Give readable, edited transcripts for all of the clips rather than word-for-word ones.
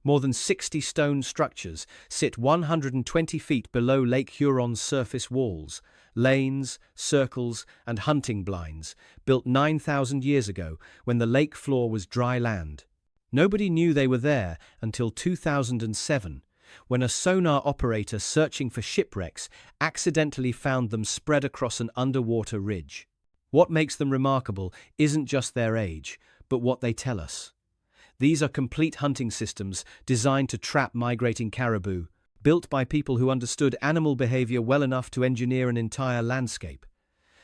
More than 60 stone structures sit 120 feet below Lake Huron's surface walls, lanes, circles, and hunting blinds, built 9,000 years ago when the lake floor was dry land. Nobody knew they were there until 2007, when a sonar operator searching for shipwrecks accidentally found them spread across an underwater ridge. What makes them remarkable isn't just their age, but what they tell us. These are complete hunting systems designed to trap migrating caribou, built by people who understood animal behavior well enough to engineer an entire landscape.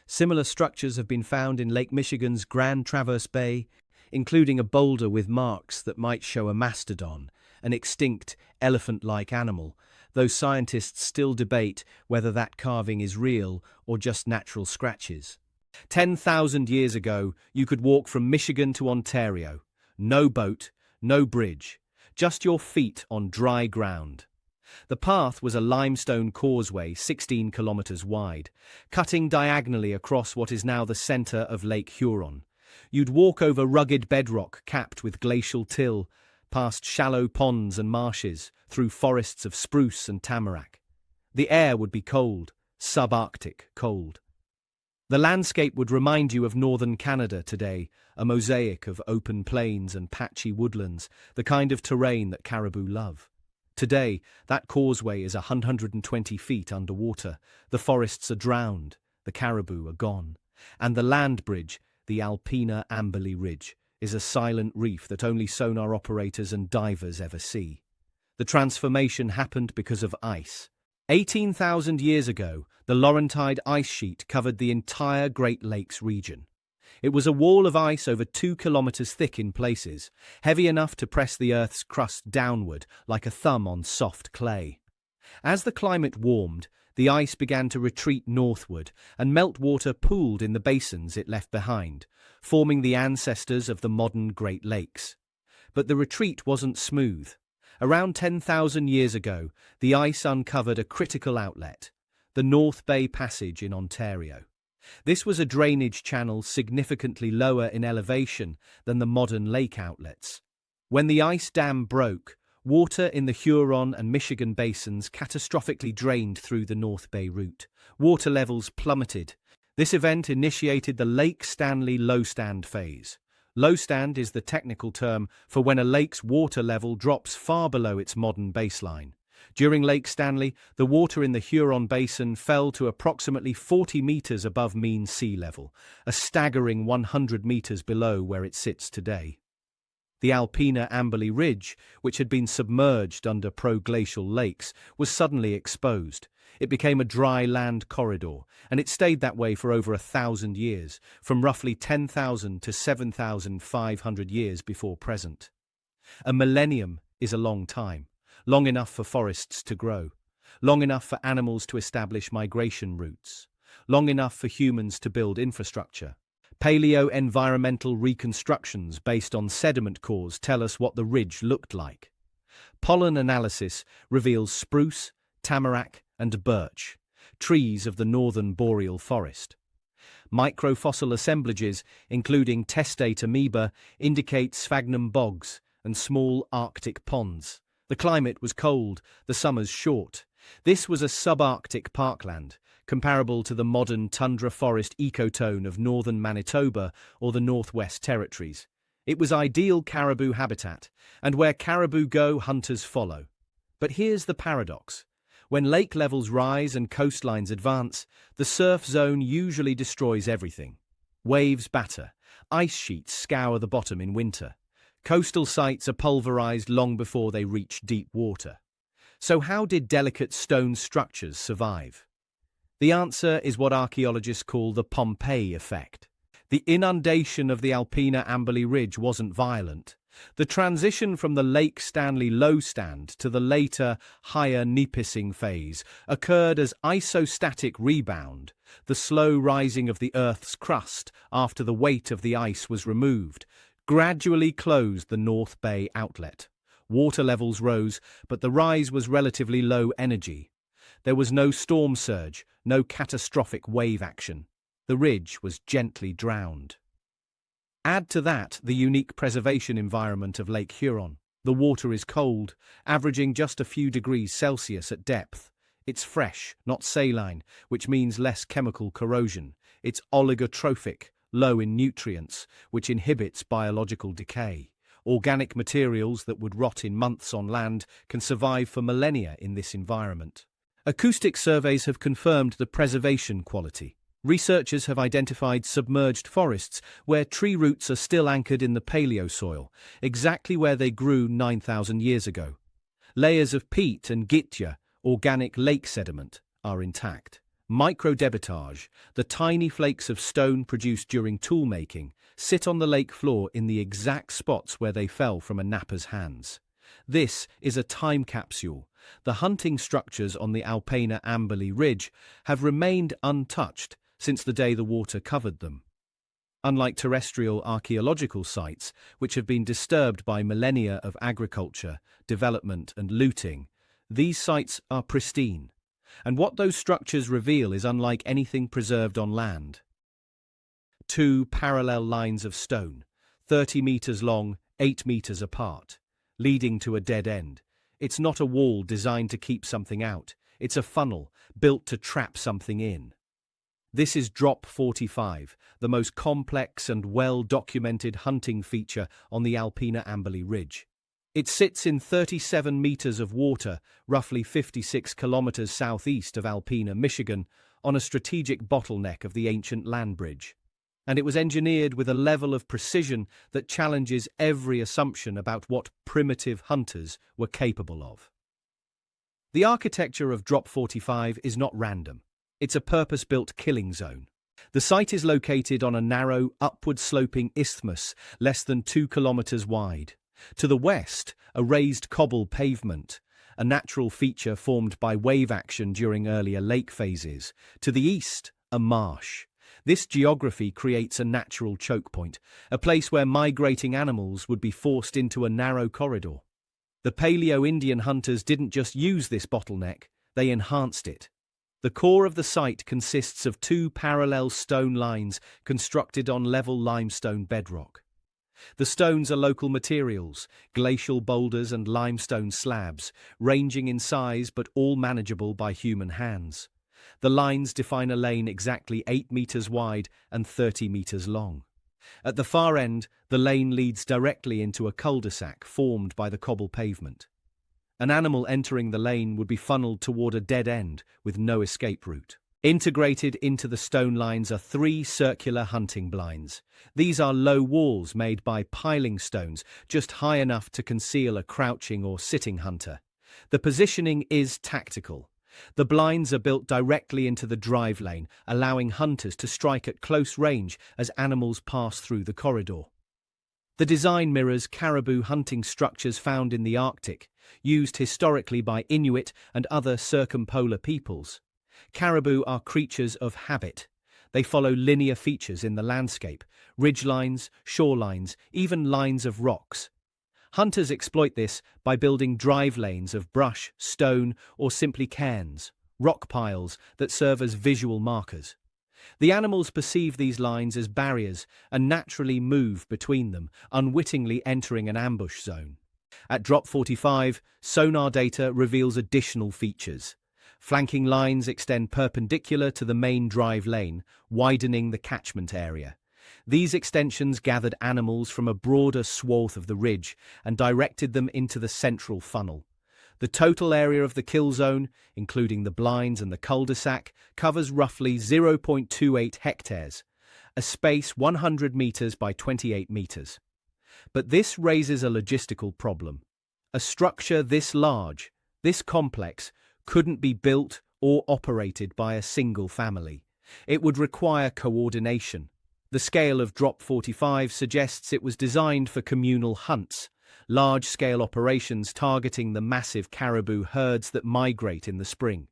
Similar structures have been found in Lake Michigan's Grand Traverse Bay, including a boulder with marks that might show a mastodon, an extinct elephant-like animal, though scientists still debate whether that carving is real or just natural scratches. 10,000 years ago, you could walk from Michigan to Ontario. No boat, no bridge, just your feet on dry ground. The path was a limestone causeway 16 kilometers wide, cutting diagonally across what is now the center of Lake Huron. You'd walk over rugged bedrock capped with glacial till, past shallow ponds and marshes, through forests of spruce and tamarack. The air would be cold, subarctic cold. The landscape would remind you of northern Canada today, a mosaic of open plains and patchy woodlands, the kind of terrain that caribou love. Today, that causeway is 120 feet underwater, the forests are drowned, the caribou are gone, and the land bridge, the Alpena Amberley Ridge, is a silent reef that only sonar operators and divers ever see. The transformation happened because of ice. 18,000 years ago, the Laurentide ice sheet covered the entire Great Lakes region. It was a wall of ice over 2 kilometers thick in places, heavy enough to press the Earth's crust downward like a thumb on soft clay. As the climate warmed, the ice began to retreat northward, and meltwater pooled in the basins it left behind, forming the ancestors of the modern Great Lakes. But the retreat wasn't smooth. Around 10,000 years ago, the ice uncovered a critical outlet, the North Bay Passage in Ontario. This was a drainage channel significantly lower in elevation than the modern lake outlets. When the ice dam broke, water in the Huron and Michigan basins catastrophically drained through the North Bay route. Water levels plummeted. This event initiated the Lake Stanley low stand phase. Low stand is the technical term for when a lake's water level drops far below its modern baseline. During Lake Stanley, the water in the Huron Basin fell to approximately 40 meters above mean sea level, a staggering 100 meters below where it sits today. The Alpena Amberley Ridge, which had been submerged under proglacial lakes, was suddenly exposed. It became a dry land corridor, and it stayed that way for over 1,000 years, from roughly 10,000 to 7,500 years before present. A millennium is a long time, long enough for forests to grow, long enough for animals to establish migration routes, long enough for humans to build infrastructure. Paleo-environmental reconstructions based on sediment cores tell us what the ridge looked like. Pollen analysis reveals spruce, tamarack, and birch, trees of the northern boreal forest. Microfossil assemblages, including testate amoeba, indicate sphagnum bogs and small Arctic ponds. The climate was cold, the summers short. This was a subarctic parkland, comparable to the modern tundra forest ecotone of northern Manitoba or the Northwest Territories. It was ideal caribou habitat, and where caribou go, hunters follow. But here's the paradox. When lake levels rise and coastlines advance, the surf zone usually destroys everything. Waves batter, ice sheets scour the bottom in winter. Coastal sites are pulverized long before they reach deep water. So how did delicate stone structures survive? The answer is what archaeologists call the Pompeii effect. The inundation of the Alpena Amberley Ridge wasn't violent. The transition from the Lake Stanley low stand to the later, higher Nipissing phase occurred as isostatic rebound, the slow rising of the Earth's crust after the weight of the ice was removed, gradually closed the North Bay outlet. Water levels rose, but the rise was relatively low energy. There was no storm surge, no catastrophic wave action. The ridge was gently drowned. Add to that the unique preservation environment of Lake Huron. The water is cold, averaging just a few degrees Celsius at depth. It's fresh, not saline, which means less chemical corrosion. It's oligotrophic, low in nutrients, which inhibits biological decay. Organic materials that would rot in months on land can survive for millennia in this environment. Acoustic surveys have confirmed the preservation quality. Researchers have identified submerged forests where tree roots are still anchored in the paleosoil, exactly where they grew 9,000 years ago. Layers of peat and gitya, organic lake sediment, are intact. Microdebitage, the tiny flakes of stone produced during tool-making, sit on the lake floor in the exact spots where they fell from a napper's hands. This is a time capsule. The hunting structures on the Alpena Amberley Ridge have remained untouched since the day the water covered them. Unlike terrestrial archaeological sites, which have been disturbed by millennia of agriculture, development and looting, these sites are pristine. And what those structures reveal is unlike anything preserved on land. 2 parallel lines of stone, 30 meters long, 8 meters apart, leading to a dead end. It's not a wall designed to keep something out. It's a funnel built to trap something in. This is Drop 45, the most complex and well-documented hunting feature on the Alpena Amberley Ridge. It sits in 37 meters of water, roughly 56 kilometers southeast of Alpena, Michigan, on a strategic bottleneck of the ancient land bridge. And it was engineered with a level of precision that challenges every assumption about what primitive hunters were capable of. The architecture of Drop 45 is not random. It's a purpose-built killing zone. The site is located on a narrow, upward-sloping isthmus less than 2 kilometers wide. To the west, a raised cobble pavement, a natural feature formed by wave action during earlier lake phases. To the east, a marsh. This geography creates a natural choke point, a place where migrating animals would be forced into a narrow corridor. The Paleo-Indian hunters didn't just use this bottleneck, they enhanced it. The core of the site consists of 2 parallel stone lines constructed on level limestone bedrock. The stones are local materials, glacial boulders and limestone slabs, ranging in size but all manageable by human hands. The lines define a lane exactly 8 meters wide and 30 meters long. At the far end, the lane leads directly into a cul-de-sac formed by the cobble pavement. An animal entering the lane would be funneled toward a dead end with no escape route. Integrated into the stone lines are 3 circular hunting blinds. These are low walls made by piling stones, just high enough to conceal a crouching or sitting hunter. The positioning is tactical. The blinds are built directly into the drive lane, allowing hunters to strike at close range as animals pass through the corridor. The design mirrors caribou hunting structures found in the Arctic, used historically by Inuit and other circumpolar peoples. Caribou are creatures of habit. They follow linear features in the landscape, ridgelines, shorelines, even lines of rocks. Hunters exploit this by building drive lanes of brush, stone, or simply cairns, rock piles that serve as visual markers. The animals perceive these lines as barriers and naturally move between them, unwittingly entering an ambush zone. At Drop 45, sonar data reveals additional features. Flanking lines extend perpendicular to the main drive lane, widening the catchment area. These extensions gathered animals from a broader swath of the ridge and directed them into the central funnel. The total area of the kill zone, including the blinds and the cul-de-sac, covers roughly 0.28 hectares, a space 100 meters by 28 meters. But this raises a logistical problem. A structure this large, this complex, couldn't be built or operated by a single family. It would require coordination. The scale of Drop 45 suggests it was designed for communal hunts, large-scale operations targeting the massive caribou herds that migrate in the spring.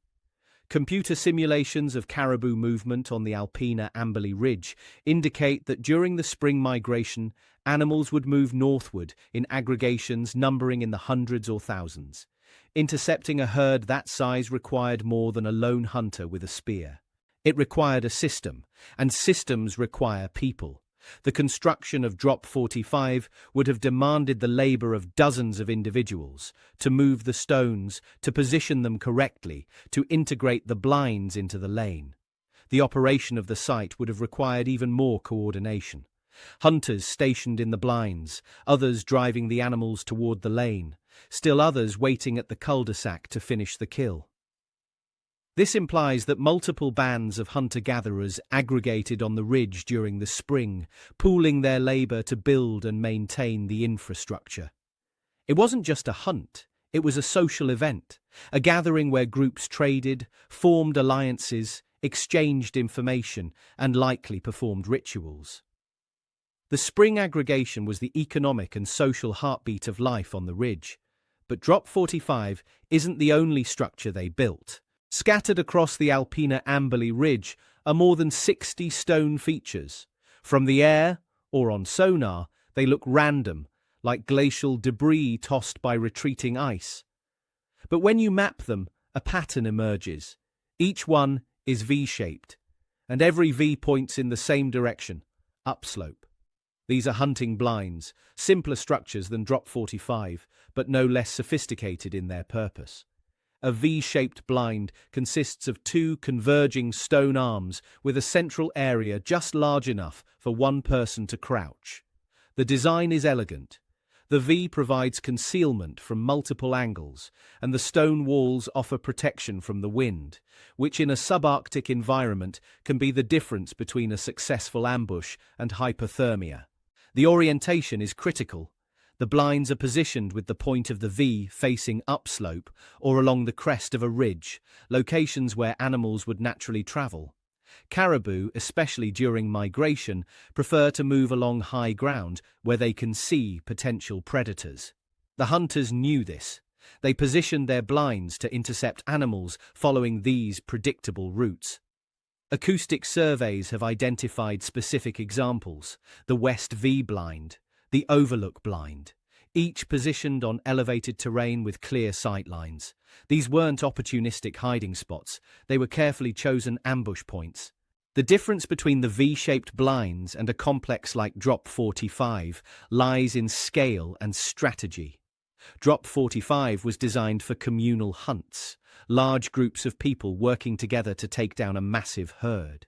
Computer simulations of caribou movement on the Alpena Amberley Ridge indicate that during the spring migration, animals would move northward in aggregations numbering in the hundreds or thousands. Intercepting a herd that size required more than a lone hunter with a spear. It required a system, and systems require people. The construction of Drop 45 would have demanded the labor of dozens of individuals to move the stones, to position them correctly, to integrate the blinds into the lane. The operation of the site would have required even more coordination. Hunters stationed in the blinds, others driving the animals toward the lane, still others waiting at the cul-de-sac to finish the kill. This implies that multiple bands of hunter-gatherers aggregated on the ridge during the spring, pooling their labor to build and maintain the infrastructure. It wasn't just a hunt, it was a social event, a gathering where groups traded, formed alliances, exchanged information, and likely performed rituals. The spring aggregation was the economic and social heartbeat of life on the ridge. But Drop 45 isn't the only structure they built. Scattered across the Alpina Ambili Ridge are more than 60 stone features. From the air, or on sonar, they look random, like glacial debris tossed by retreating ice. But when you map them, a pattern emerges. Each one is V-shaped, and every V points in the same direction, upslope. These are hunting blinds, simpler structures than Drop 45, but no less sophisticated in their purpose. A V-shaped blind consists of two converging stone arms with a central area just large enough for one person to crouch. The design is elegant. The V provides concealment from multiple angles, and the stone walls offer protection from the wind, which in a subarctic environment can be the difference between a successful ambush and hypothermia. The orientation is critical. The blinds are positioned with the point of the V facing upslope or along the crest of a ridge, locations where animals would naturally travel. Caribou, especially during migration, prefer to move along high ground where they can see potential predators. The hunters knew this. They positioned their blinds to intercept animals following these predictable routes. Acoustic surveys have identified specific examples: the West V blind, the Overlook blind, each positioned on elevated terrain with clear sightlines. These weren't opportunistic hiding spots, they were carefully chosen ambush points. The difference between the V-shaped blinds and a complex like Drop 45 lies in scale and strategy. Drop 45 was designed for communal hunts, large groups of people working together to take down a massive herd.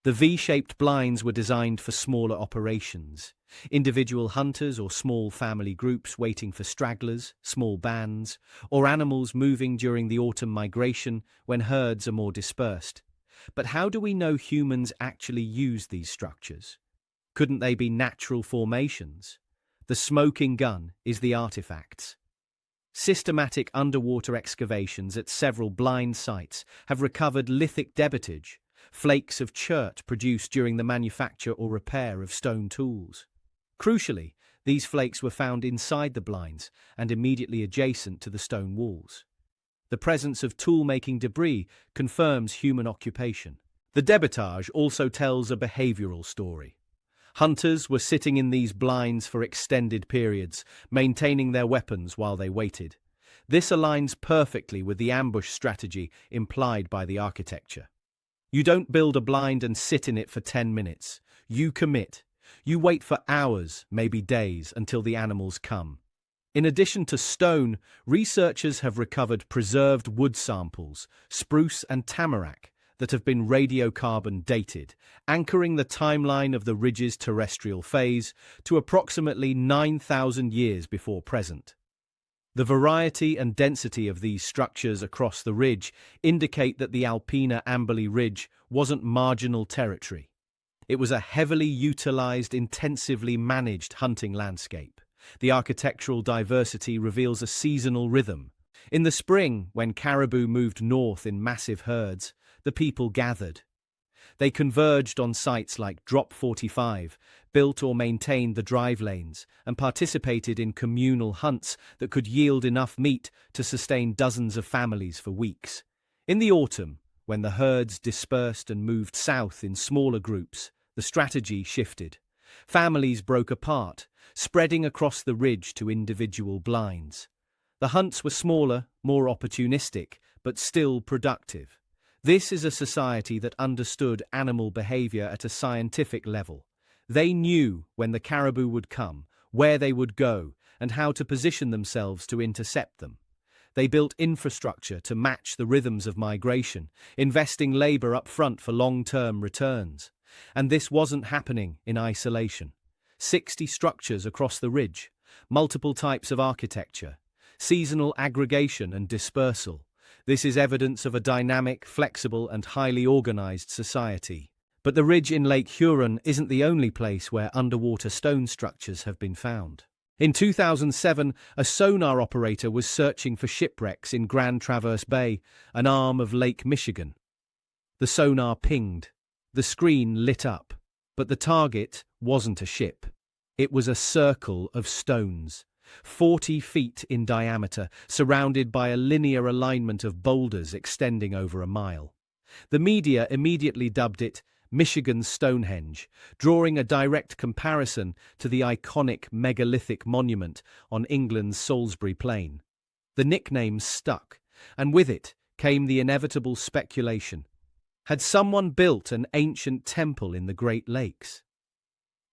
The V-shaped blinds were designed for smaller operations, individual hunters or small family groups waiting for stragglers, small bands, or animals moving during the autumn migration when herds are more dispersed. But how do we know humans actually use these structures? Couldn't they be natural formations? The smoking gun is the artifacts. Systematic underwater excavations at several blind sites have recovered lithic debitage, flakes of chert produced during the manufacture or repair of stone tools. Crucially, these flakes were found inside the blinds and immediately adjacent to the stone walls. The presence of tool-making debris confirms human occupation. The debitage also tells a behavioral story. Hunters were sitting in these blinds for extended periods, maintaining their weapons while they waited. This aligns perfectly with the ambush strategy implied by the architecture. You don't build a blind and sit in it for 10 minutes. You commit. You wait for hours, maybe days, until the animals come. In addition to stone, researchers have recovered preserved wood samples, spruce and tamarack, that have been radiocarbon dated, anchoring the timeline of the ridge's terrestrial phase to approximately 9,000 years before present. The variety and density of these structures across the ridge indicate that the Alpina Ambili Ridge wasn't marginal territory. It was a heavily utilized, intensively managed hunting landscape. The architectural diversity reveals a seasonal rhythm. In the spring, when caribou moved north in massive herds, the people gathered. They converged on sites like Drop 45, built or maintained the drive lanes, and participated in communal hunts that could yield enough meat to sustain dozens of families for weeks. In the autumn, when the herds dispersed and moved south in smaller groups, the strategy shifted. Families broke apart, spreading across the ridge to individual blinds. The hunts were smaller, more opportunistic, but still productive. This is a society that understood animal behavior at a scientific level. They knew when the caribou would come, where they would go, and how to position themselves to intercept them. They built infrastructure to match the rhythms of migration, investing labor up front for long-term returns. And this wasn't happening in isolation. 60 structures across the ridge, multiple types of architecture, seasonal aggregation and dispersal. This is evidence of a dynamic, flexible, and highly organized society. But the ridge in Lake Huron isn't the only place where underwater stone structures have been found. In 2007, a sonar operator was searching for shipwrecks in Grand Traverse Bay, an arm of Lake Michigan. The sonar pinged. The screen lit up. But the target wasn't a ship. It was a circle of stones, 40 feet in diameter, surrounded by a linear alignment of boulders extending over a mile. The media immediately dubbed it Michigan's Stonehenge, drawing a direct comparison to the iconic megalithic monument on England's Salisbury Plain. The nickname stuck, and with it came the inevitable speculation. Had someone built an ancient temple in the Great Lakes?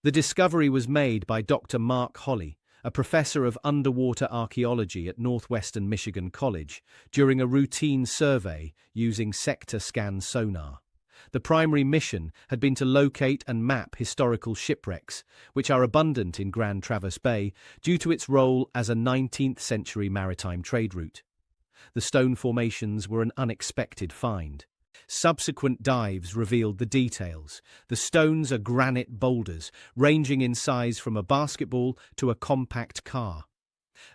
The discovery was made by Dr. Mark Holley, a professor of underwater archaeology at Northwestern Michigan College, during a routine survey using sector scan sonar. The primary mission had been to locate and map historical shipwrecks, which are abundant in Grand Traverse Bay due to its role as a 19th-century maritime trade route. The stone formations were an unexpected find. Subsequent dives revealed the details. The stones are granite boulders, ranging in size from a basketball to a compact car.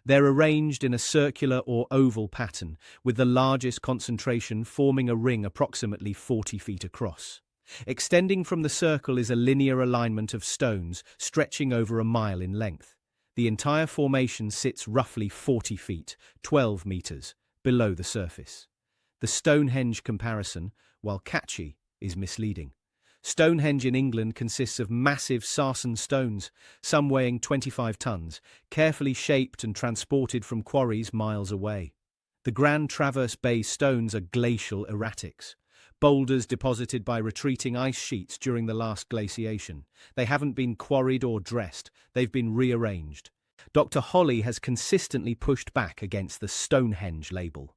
They're arranged in a circular or oval pattern, with the largest concentration forming a ring approximately 40 feet across. Extending from the circle is a linear alignment of stones stretching over a mile in length. The entire formation sits roughly 40 feet, 12 meters, below the surface. The Stonehenge comparison, while catchy, is misleading. Stonehenge in England consists of massive sarsen stones, some weighing 25 tons, carefully shaped and transported from quarries miles away. The Grand Traverse Bay stones are glacial erratics, boulders deposited by retreating ice sheets during the last glaciation. They haven't been quarried or dressed, they've been rearranged. Dr. Holley has consistently pushed back against the Stonehenge label.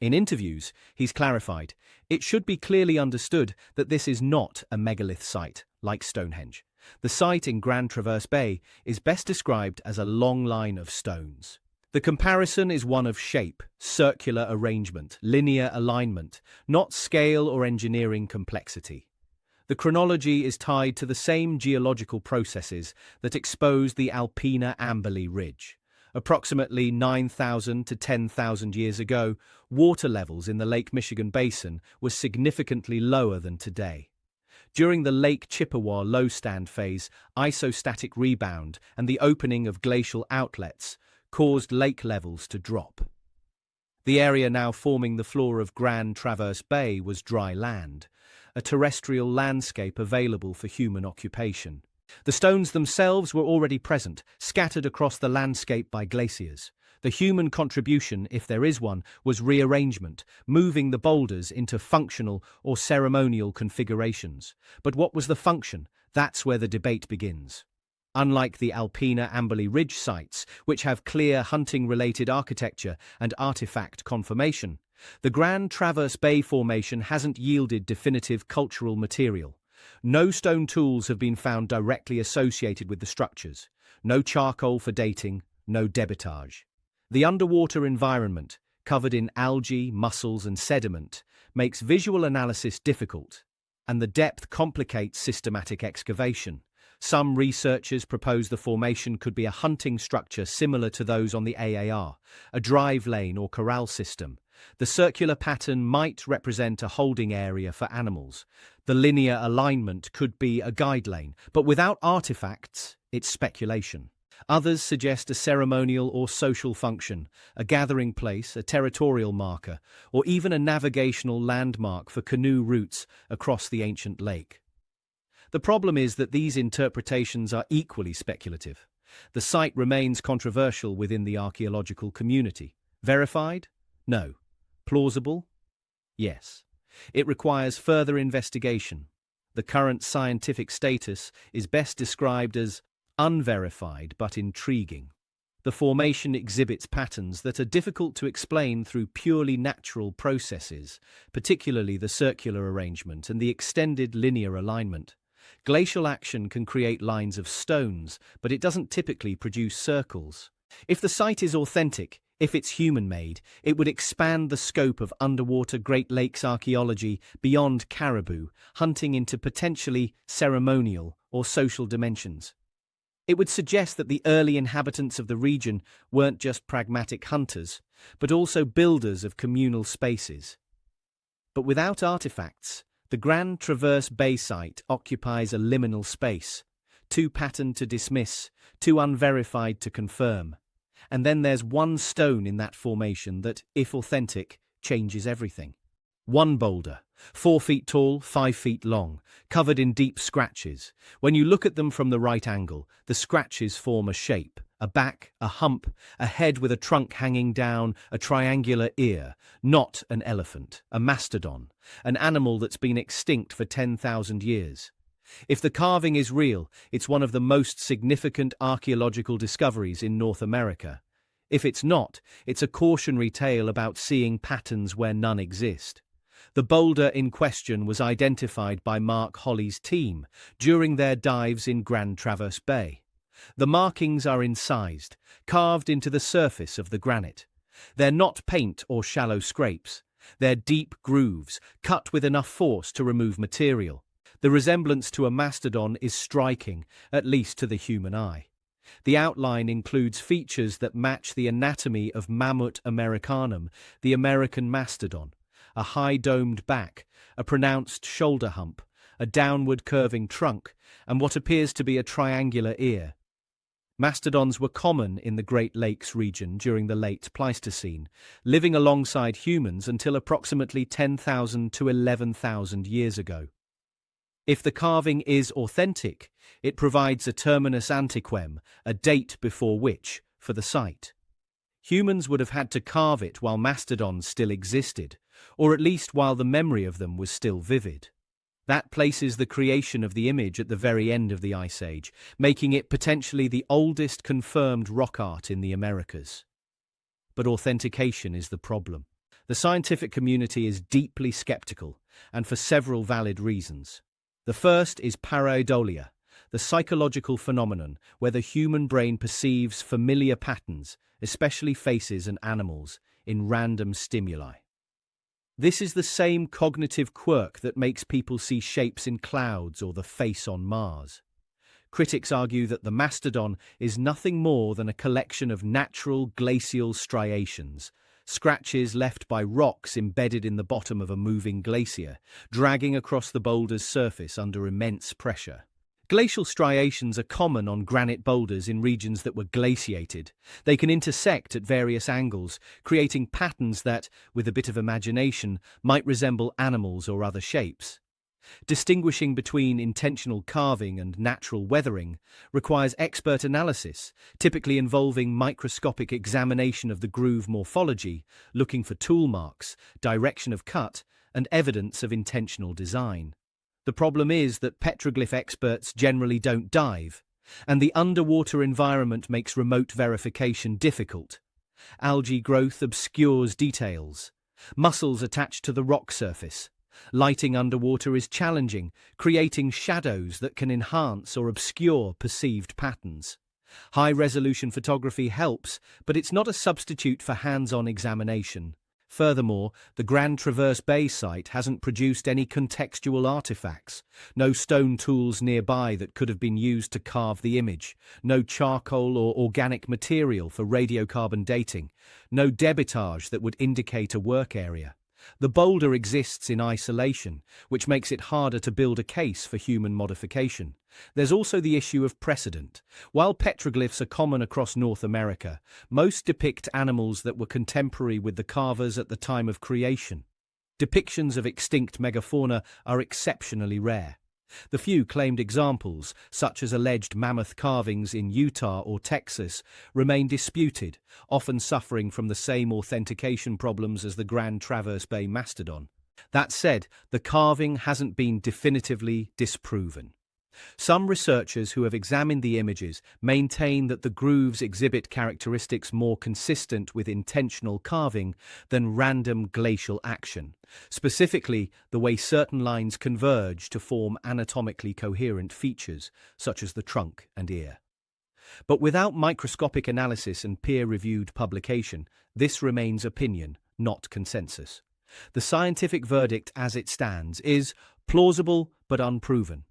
In interviews, he's clarified, it should be clearly understood that this is not a megalith site like Stonehenge. The site in Grand Traverse Bay is best described as a long line of stones. The comparison is one of shape, circular arrangement, linear alignment, not scale or engineering complexity. The chronology is tied to the same geological processes that exposed the Alpena Amberley Ridge. Approximately 9,000 to 10,000 years ago, water levels in the Lake Michigan basin were significantly lower than today. During the Lake Chippewa low-stand phase, isostatic rebound and the opening of glacial outlets caused lake levels to drop. The area now forming the floor of Grand Traverse Bay was dry land, a terrestrial landscape available for human occupation. The stones themselves were already present, scattered across the landscape by glaciers. The human contribution, if there is one, was rearrangement, moving the boulders into functional or ceremonial configurations. But what was the function? That's where the debate begins. Unlike the Alpena Amberley Ridge sites, which have clear hunting-related architecture and artifact confirmation, the Grand Traverse Bay Formation hasn't yielded definitive cultural material. No stone tools have been found directly associated with the structures. No charcoal for dating, no debitage. The underwater environment, covered in algae, mussels, and sediment, makes visual analysis difficult, and the depth complicates systematic excavation. Some researchers propose the formation could be a hunting structure similar to those on the AAR, a drive lane or corral system. The circular pattern might represent a holding area for animals. The linear alignment could be a guide lane, but without artifacts, it's speculation. Others suggest a ceremonial or social function, a gathering place, a territorial marker, or even a navigational landmark for canoe routes across the ancient lake. The problem is that these interpretations are equally speculative. The site remains controversial within the archaeological community. Verified? No. Plausible? Yes. It requires further investigation. The current scientific status is best described as unverified but intriguing. The formation exhibits patterns that are difficult to explain through purely natural processes, particularly the circular arrangement and the extended linear alignment. Glacial action can create lines of stones, but it doesn't typically produce circles. If the site is authentic, if it's human-made, it would expand the scope of underwater Great Lakes archaeology beyond caribou, hunting into potentially ceremonial or social dimensions. It would suggest that the early inhabitants of the region weren't just pragmatic hunters, but also builders of communal spaces. But without artifacts, the Grand Traverse Bay site occupies a liminal space, too patterned to dismiss, too unverified to confirm. And then there's one stone in that formation that, if authentic, changes everything. One boulder, 4 feet tall, 5 feet long, covered in deep scratches. When you look at them from the right angle, the scratches form a shape, a back, a hump, a head with a trunk hanging down, a triangular ear, not an elephant, a mastodon, an animal that's been extinct for 10,000 years. If the carving is real, it's one of the most significant archaeological discoveries in North America. If it's not, it's a cautionary tale about seeing patterns where none exist. The boulder in question was identified by Mark Holley's team during their dives in Grand Traverse Bay. The markings are incised, carved into the surface of the granite. They're not paint or shallow scrapes. They're deep grooves, cut with enough force to remove material. The resemblance to a mastodon is striking, at least to the human eye. The outline includes features that match the anatomy of Mammut americanum, the American mastodon. A high-domed back, a pronounced shoulder hump, a downward curving trunk, and what appears to be a triangular ear. Mastodons were common in the Great Lakes region during the late Pleistocene, living alongside humans until approximately 10,000 to 11,000 years ago. If the carving is authentic, it provides a terminus antiquem, a date before which, for the site. Humans would have had to carve it while mastodons still existed, or at least while the memory of them was still vivid. That places the creation of the image at the very end of the Ice Age, making it potentially the oldest confirmed rock art in the Americas. But authentication is the problem. The scientific community is deeply skeptical, and for several valid reasons. The first is pareidolia, the psychological phenomenon where the human brain perceives familiar patterns, especially faces and animals, in random stimuli. This is the same cognitive quirk that makes people see shapes in clouds or the face on Mars. Critics argue that the mastodon is nothing more than a collection of natural glacial striations, scratches left by rocks embedded in the bottom of a moving glacier, dragging across the boulder's surface under immense pressure. Glacial striations are common on granite boulders in regions that were glaciated. They can intersect at various angles, creating patterns that, with a bit of imagination, might resemble animals or other shapes. Distinguishing between intentional carving and natural weathering requires expert analysis, typically involving microscopic examination of the groove morphology, looking for tool marks, direction of cut, and evidence of intentional design. The problem is that petroglyph experts generally don't dive, and the underwater environment makes remote verification difficult. Algae growth obscures details. Mussels attached to the rock surface. Lighting underwater is challenging, creating shadows that can enhance or obscure perceived patterns. High-resolution photography helps, but it's not a substitute for hands-on examination. Furthermore, the Grand Traverse Bay site hasn't produced any contextual artifacts, no stone tools nearby that could have been used to carve the image, no charcoal or organic material for radiocarbon dating, no debitage that would indicate a work area. The boulder exists in isolation, which makes it harder to build a case for human modification. There's also the issue of precedent. While petroglyphs are common across North America, most depict animals that were contemporary with the carvers at the time of creation. Depictions of extinct megafauna are exceptionally rare. The few claimed examples, such as alleged mammoth carvings in Utah or Texas, remain disputed, often suffering from the same authentication problems as the Grand Traverse Bay mastodon. That said, the carving hasn't been definitively disproven. Some researchers who have examined the images maintain that the grooves exhibit characteristics more consistent with intentional carving than random glacial action, specifically the way certain lines converge to form anatomically coherent features, such as the trunk and ear. But without microscopic analysis and peer-reviewed publication, this remains opinion, not consensus. The scientific verdict as it stands is plausible but unproven.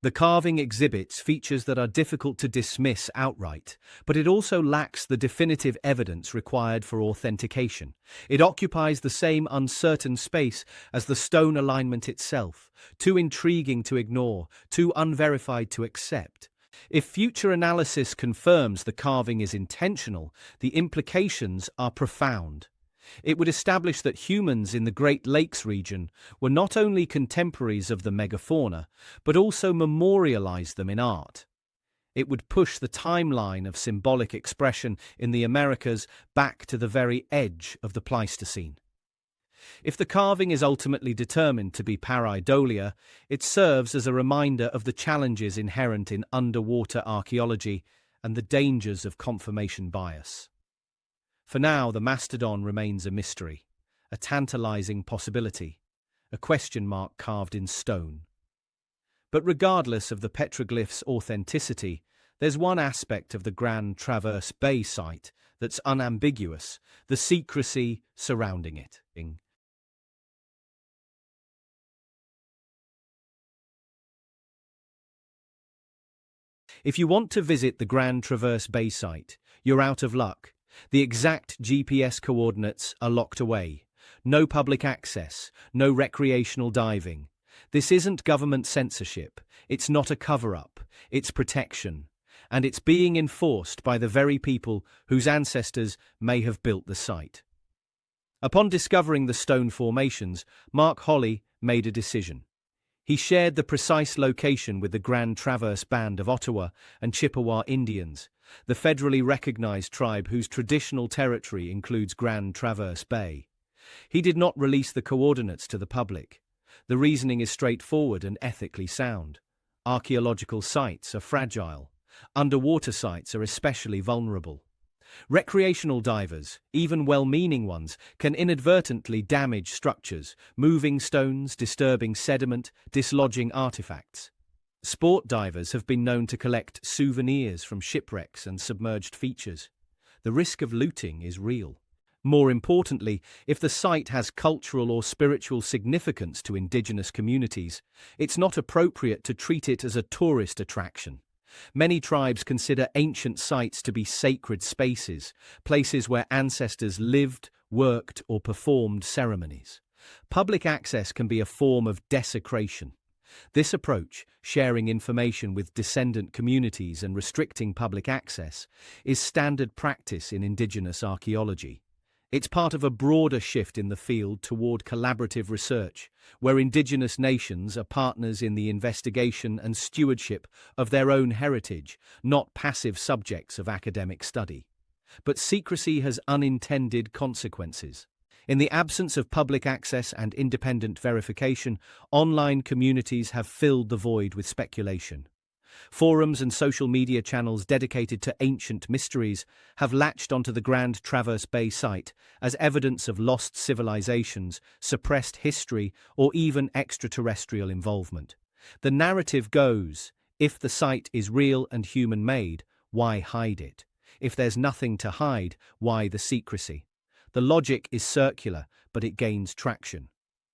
The carving exhibits features that are difficult to dismiss outright, but it also lacks the definitive evidence required for authentication. It occupies the same uncertain space as the stone alignment itself, too intriguing to ignore, too unverified to accept. If future analysis confirms the carving is intentional, the implications are profound. It would establish that humans in the Great Lakes region were not only contemporaries of the megafauna, but also memorialize them in art. It would push the timeline of symbolic expression in the Americas back to the very edge of the Pleistocene. If the carving is ultimately determined to be pareidolia, it serves as a reminder of the challenges inherent in underwater archaeology and the dangers of confirmation bias. For now, the mastodon remains a mystery, a tantalizing possibility, a question mark carved in stone. But regardless of the petroglyph's authenticity, there's one aspect of the Grand Traverse Bay site that's unambiguous: the secrecy surrounding it. If you want to visit the Grand Traverse Bay site, you're out of luck. The exact GPS coordinates are locked away. No public access, no recreational diving. This isn't government censorship. It's not a cover-up. It's protection. And it's being enforced by the very people whose ancestors may have built the site. Upon discovering the stone formations, Mark Holley made a decision. He shared the precise location with the Grand Traverse Band of Ottawa and Chippewa Indians, the federally recognized tribe whose traditional territory includes Grand Traverse Bay. He did not release the coordinates to the public. The reasoning is straightforward and ethically sound. Archaeological sites are fragile. Underwater sites are especially vulnerable. Recreational divers, even well-meaning ones, can inadvertently damage structures, moving stones, disturbing sediment, dislodging artifacts. Sport divers have been known to collect souvenirs from shipwrecks and submerged features. The risk of looting is real. More importantly, if the site has cultural or spiritual significance to indigenous communities, it's not appropriate to treat it as a tourist attraction. Many tribes consider ancient sites to be sacred spaces, places where ancestors lived, worked, or performed ceremonies. Public access can be a form of desecration. This approach, sharing information with descendant communities and restricting public access, is standard practice in indigenous archaeology. It's part of a broader shift in the field toward collaborative research, where indigenous nations are partners in the investigation and stewardship of their own heritage, not passive subjects of academic study. But secrecy has unintended consequences. In the absence of public access and independent verification, online communities have filled the void with speculation. Forums and social media channels dedicated to ancient mysteries have latched onto the Grand Traverse Bay site as evidence of lost civilizations, suppressed history, or even extraterrestrial involvement. The narrative goes, if the site is real and human-made, why hide it? If there's nothing to hide, why the secrecy? The logic is circular, but it gains traction.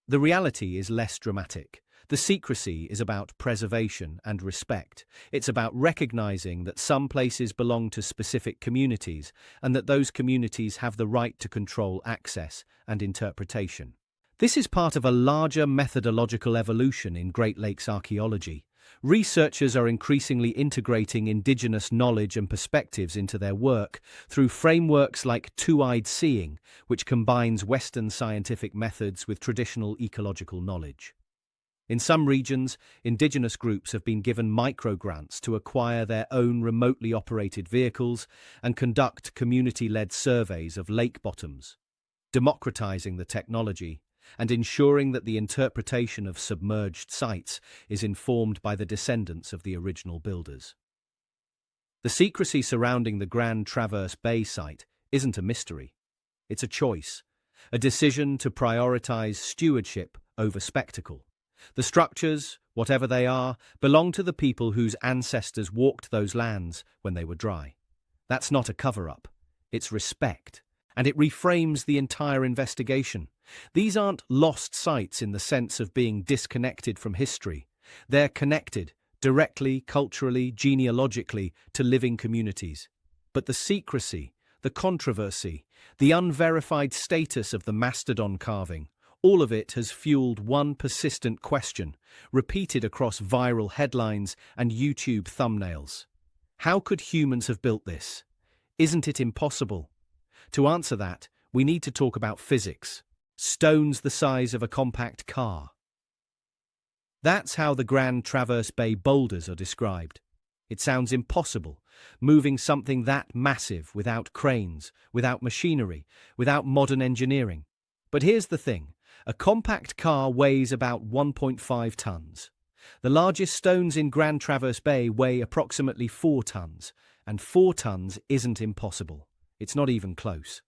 The reality is less dramatic. The secrecy is about preservation and respect. It's about recognizing that some places belong to specific communities and that those communities have the right to control access and interpretation. This is part of a larger methodological evolution in Great Lakes archaeology. Researchers are increasingly integrating indigenous knowledge and perspectives into their work through frameworks like two-eyed seeing, which combines Western scientific methods with traditional ecological knowledge. In some regions, indigenous groups have been given microgrants to acquire their own remotely operated vehicles and conduct community-led surveys of lake bottoms. Democratizing the technology, and ensuring that the interpretation of submerged sites is informed by the descendants of the original builders. The secrecy surrounding the Grand Traverse Bay site isn't a mystery. It's a choice, a decision to prioritize stewardship over spectacle. The structures, whatever they are, belong to the people whose ancestors walked those lands when they were dry. That's not a cover-up. It's respect, and it reframes the entire investigation. These aren't lost sites in the sense of being disconnected from history. They're connected, directly, culturally, genealogically, to living communities. But the secrecy, the controversy, the unverified status of the mastodon carving, all of it has fueled one persistent question, repeated across viral headlines and YouTube thumbnails. How could humans have built this? Isn't it impossible? To answer that, we need to talk about physics. Stones the size of a compact car. That's how the Grand Traverse Bay boulders are described. It sounds impossible, moving something that massive without cranes, without machinery, without modern engineering. But here's the thing. A compact car weighs about 1.5 tons. The largest stones in Grand Traverse Bay weigh approximately 4 tons, and 4 tons isn't impossible. It's not even close.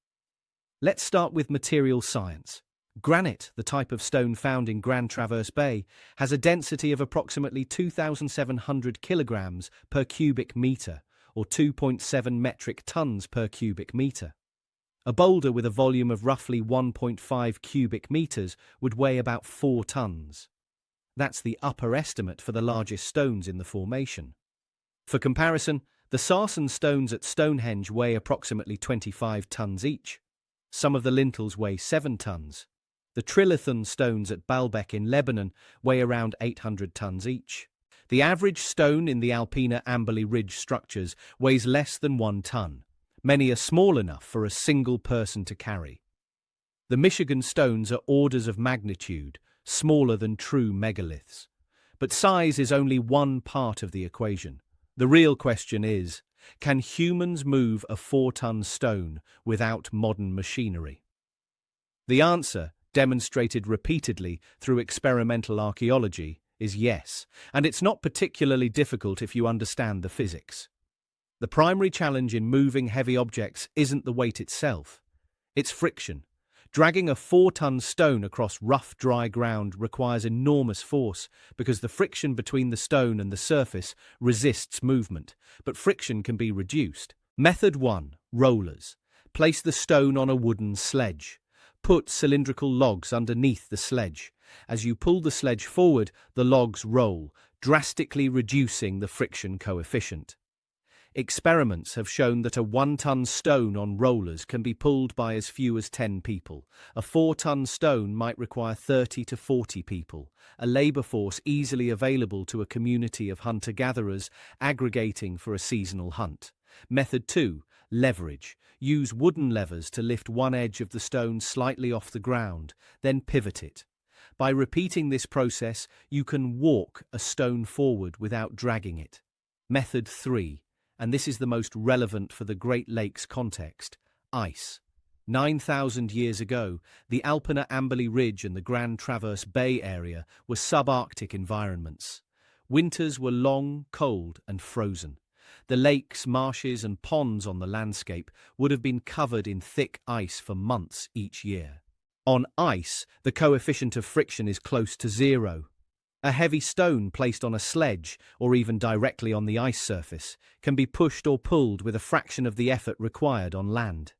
Let's start with material science. Granite, the type of stone found in Grand Traverse Bay, has a density of approximately 2,700 kilograms per cubic meter, or 2.7 metric tons per cubic meter. A boulder with a volume of roughly 1.5 cubic meters would weigh about 4 tons. That's the upper estimate for the largest stones in the formation. For comparison, the sarsen stones at Stonehenge weigh approximately 25 tons each. Some of the lintels weigh 7 tons. The trilithon stones at Baalbek in Lebanon weigh around 800 tons each. The average stone in the Alpina Amberley Ridge structures weighs less than 1 ton. Many are small enough for a single person to carry. The Michigan stones are orders of magnitude, smaller than true megaliths. But size is only one part of the equation. The real question is, can humans move a 4-ton stone without modern machinery? The answer, demonstrated repeatedly through experimental archaeology, is yes, and it's not particularly difficult if you understand the physics. The primary challenge in moving heavy objects isn't the weight itself, it's friction. Dragging a 4-ton stone across rough, dry ground requires enormous force because the friction between the stone and the surface resists movement, but friction can be reduced. Method 1. Rollers. Place the stone on a wooden sledge. Put cylindrical logs underneath the sledge. As you pull the sledge forward, the logs roll, drastically reducing the friction coefficient. Experiments have shown that a 1-ton stone on rollers can be pulled by as few as 10 people. A 4-ton stone might require 30 to 40 people, a labor force easily available to a community of hunter-gatherers aggregating for a seasonal hunt. Method 2. Leverage. Use wooden levers to lift one edge of the stone slightly off the ground, then pivot it. By repeating this process, you can walk a stone forward without dragging it. Method 3. And this is the most relevant for the Great Lakes context, ice. 9,000 years ago, the Alpina Amberley Ridge and the Grand Traverse Bay area were subarctic environments. Winters were long, cold, and frozen. The lakes, marshes, and ponds on the landscape would have been covered in thick ice for months each year. On ice, the coefficient of friction is close to 0. A heavy stone placed on a sledge, or even directly on the ice surface, can be pushed or pulled with a fraction of the effort required on land.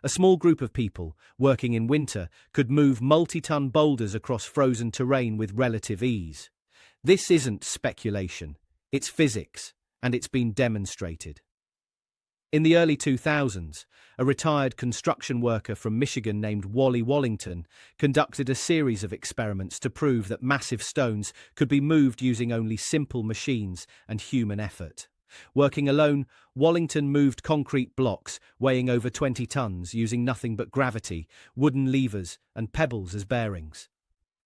A small group of people, working in winter, could move multi-ton boulders across frozen terrain with relative ease. This isn't speculation, it's physics, and it's been demonstrated. In the early 2000s, a retired construction worker from Michigan named Wally Wallington conducted a series of experiments to prove that massive stones could be moved using only simple machines and human effort. Working alone, Wallington moved concrete blocks weighing over 20 tons using nothing but gravity, wooden levers, and pebbles as bearings.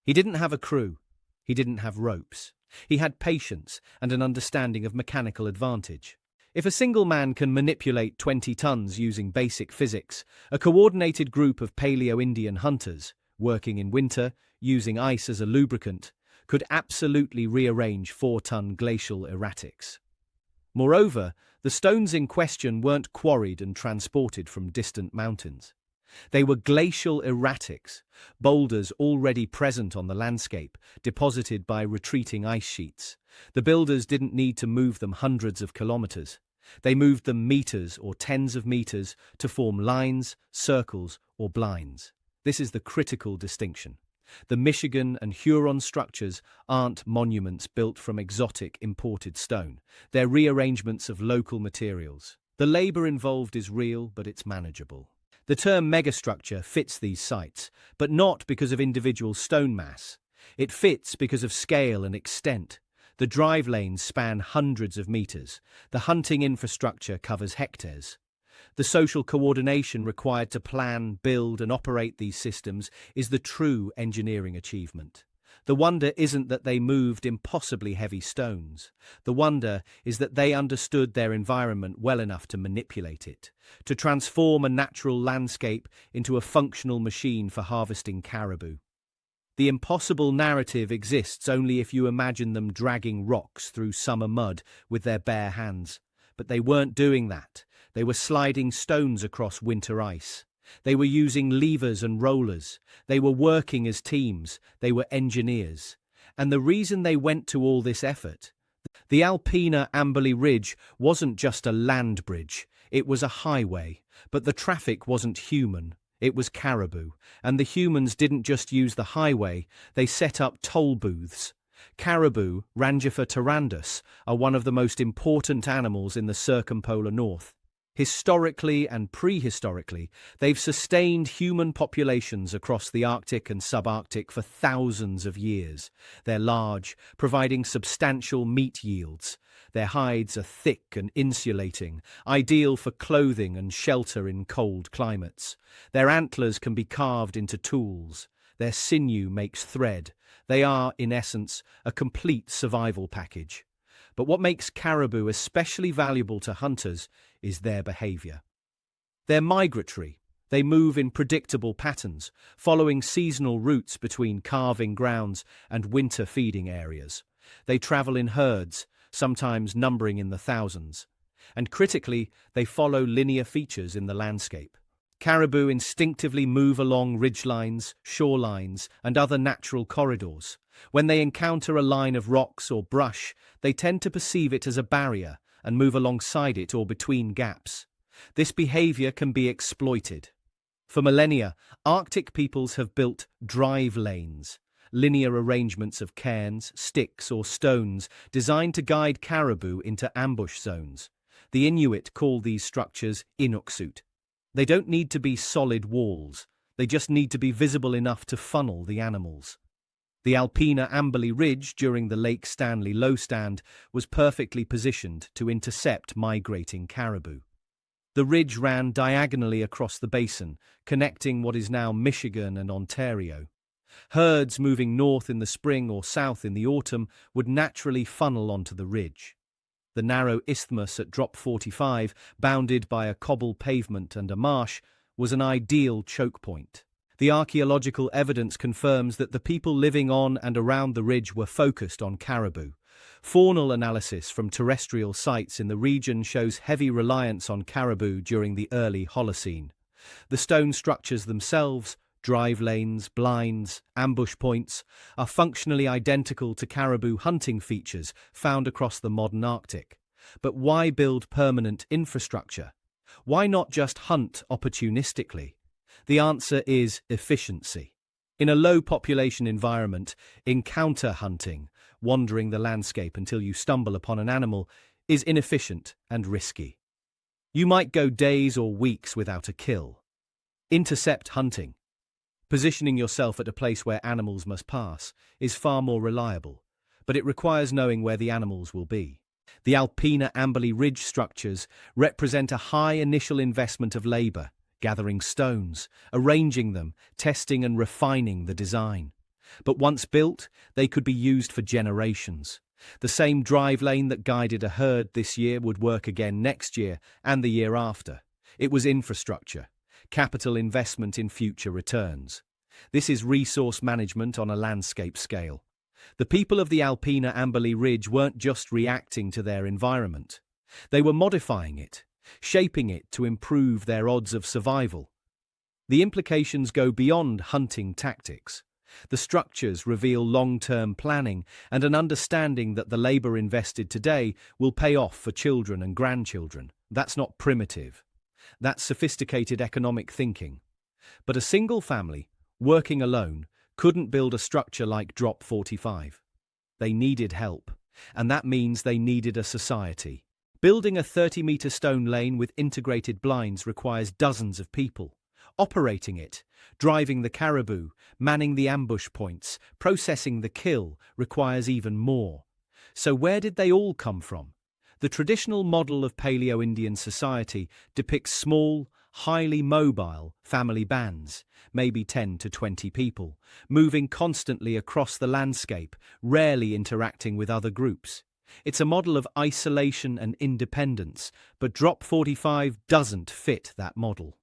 He didn't have a crew. He didn't have ropes. He had patience and an understanding of mechanical advantage. If a single man can manipulate 20 tons using basic physics, a coordinated group of Paleo-Indian hunters, working in winter, using ice as a lubricant, could absolutely rearrange 4-ton glacial erratics. Moreover, the stones in question weren't quarried and transported from distant mountains. They were glacial erratics, boulders already present on the landscape, deposited by retreating ice sheets. The builders didn't need to move them hundreds of kilometers. They moved them meters or tens of meters to form lines, circles, or blinds. This is the critical distinction. The Michigan and Huron structures aren't monuments built from exotic imported stone. They're rearrangements of local materials. The labor involved is real, but it's manageable. The term megastructure fits these sites, but not because of individual stone mass. It fits because of scale and extent. The drive lanes span hundreds of meters. The hunting infrastructure covers hectares. The social coordination required to plan, build, and operate these systems is the true engineering achievement. The wonder isn't that they moved impossibly heavy stones. The wonder is that they understood their environment well enough to manipulate it, to transform a natural landscape into a functional machine for harvesting caribou. The impossible narrative exists only if you imagine them dragging rocks through summer mud with their bare hands. But they weren't doing that. They were sliding stones across winter ice. They were using levers and rollers. They were working as teams. They were engineers. And the reason they went to all this effort, the Alpena Amberley Ridge wasn't just a land bridge. It was a highway. But the traffic wasn't human. It was caribou. And the humans didn't just use the highway. They set up toll booths. Caribou, Rangifer tarandus, are one of the most important animals in the circumpolar north. Historically and prehistorically, they've sustained human populations across the Arctic and subarctic for thousands of years. They're large, providing substantial meat yields. Their hides are thick and insulating, ideal for clothing and shelter in cold climates. Their antlers can be carved into tools. Their sinew makes thread. They are, in essence, a complete survival package. But what makes caribou especially valuable to hunters is their behavior. They're migratory. They move in predictable patterns, following seasonal routes between calving grounds and winter feeding areas. They travel in herds, sometimes numbering in the thousands. And critically, they follow linear features in the landscape. Caribou instinctively move along ridgelines, shorelines, and other natural corridors. When they encounter a line of rocks or brush, they tend to perceive it as a barrier and move alongside it or between gaps. This behavior can be exploited. For millennia, Arctic peoples have built drive lanes, linear arrangements of cairns, sticks, or stones designed to guide caribou into ambush zones. The Inuit call these structures inuksut. They don't need to be solid walls. They just need to be visible enough to funnel the animals. The Alpena Amberley Ridge during the Lake Stanley Lowstand was perfectly positioned to intercept migrating caribou. The ridge ran diagonally across the basin, connecting what is now Michigan and Ontario. Herds moving north in the spring or south in the autumn would naturally funnel onto the ridge. The narrow isthmus at Drop 45, bounded by a cobble pavement and a marsh, was an ideal choke point. The archaeological evidence confirms that the people living on and around the ridge were focused on caribou. Faunal analysis from terrestrial sites in the region shows heavy reliance on caribou during the early Holocene. The stone structures themselves, drive lanes, blinds, ambush points, are functionally identical to caribou hunting features found across the modern Arctic. But why build permanent infrastructure? Why not just hunt opportunistically? The answer is efficiency. In a low-population environment, encounter hunting, wandering the landscape until you stumble upon an animal, is inefficient and risky. You might go days or weeks without a kill. Intercept hunting, positioning yourself at a place where animals must pass, is far more reliable, but it requires knowing where the animals will be. The Alpena Amberley Ridge structures represent a high initial investment of labor, gathering stones, arranging them, testing and refining the design. But once built, they could be used for generations. The same drive lane that guided a herd this year would work again next year and the year after. It was infrastructure, capital investment in future returns. This is resource management on a landscape scale. The people of the Alpina Ambali Ridge weren't just reacting to their environment. They were modifying it, shaping it to improve their odds of survival. The implications go beyond hunting tactics. The structures reveal long-term planning and an understanding that the labor invested today will pay off for children and grandchildren. That's not primitive. That's sophisticated economic thinking. But a single family, working alone, couldn't build a structure like Drop 45. They needed help, and that means they needed a society. Building a 30-meter stone lane with integrated blinds requires dozens of people. Operating it, driving the caribou, manning the ambush points, processing the kill requires even more. So where did they all come from? The traditional model of Paleo-Indian society depicts small, highly mobile family bands, maybe 10 to 20 people, moving constantly across the landscape, rarely interacting with other groups. It's a model of isolation and independence, but Drop 45 doesn't fit that model.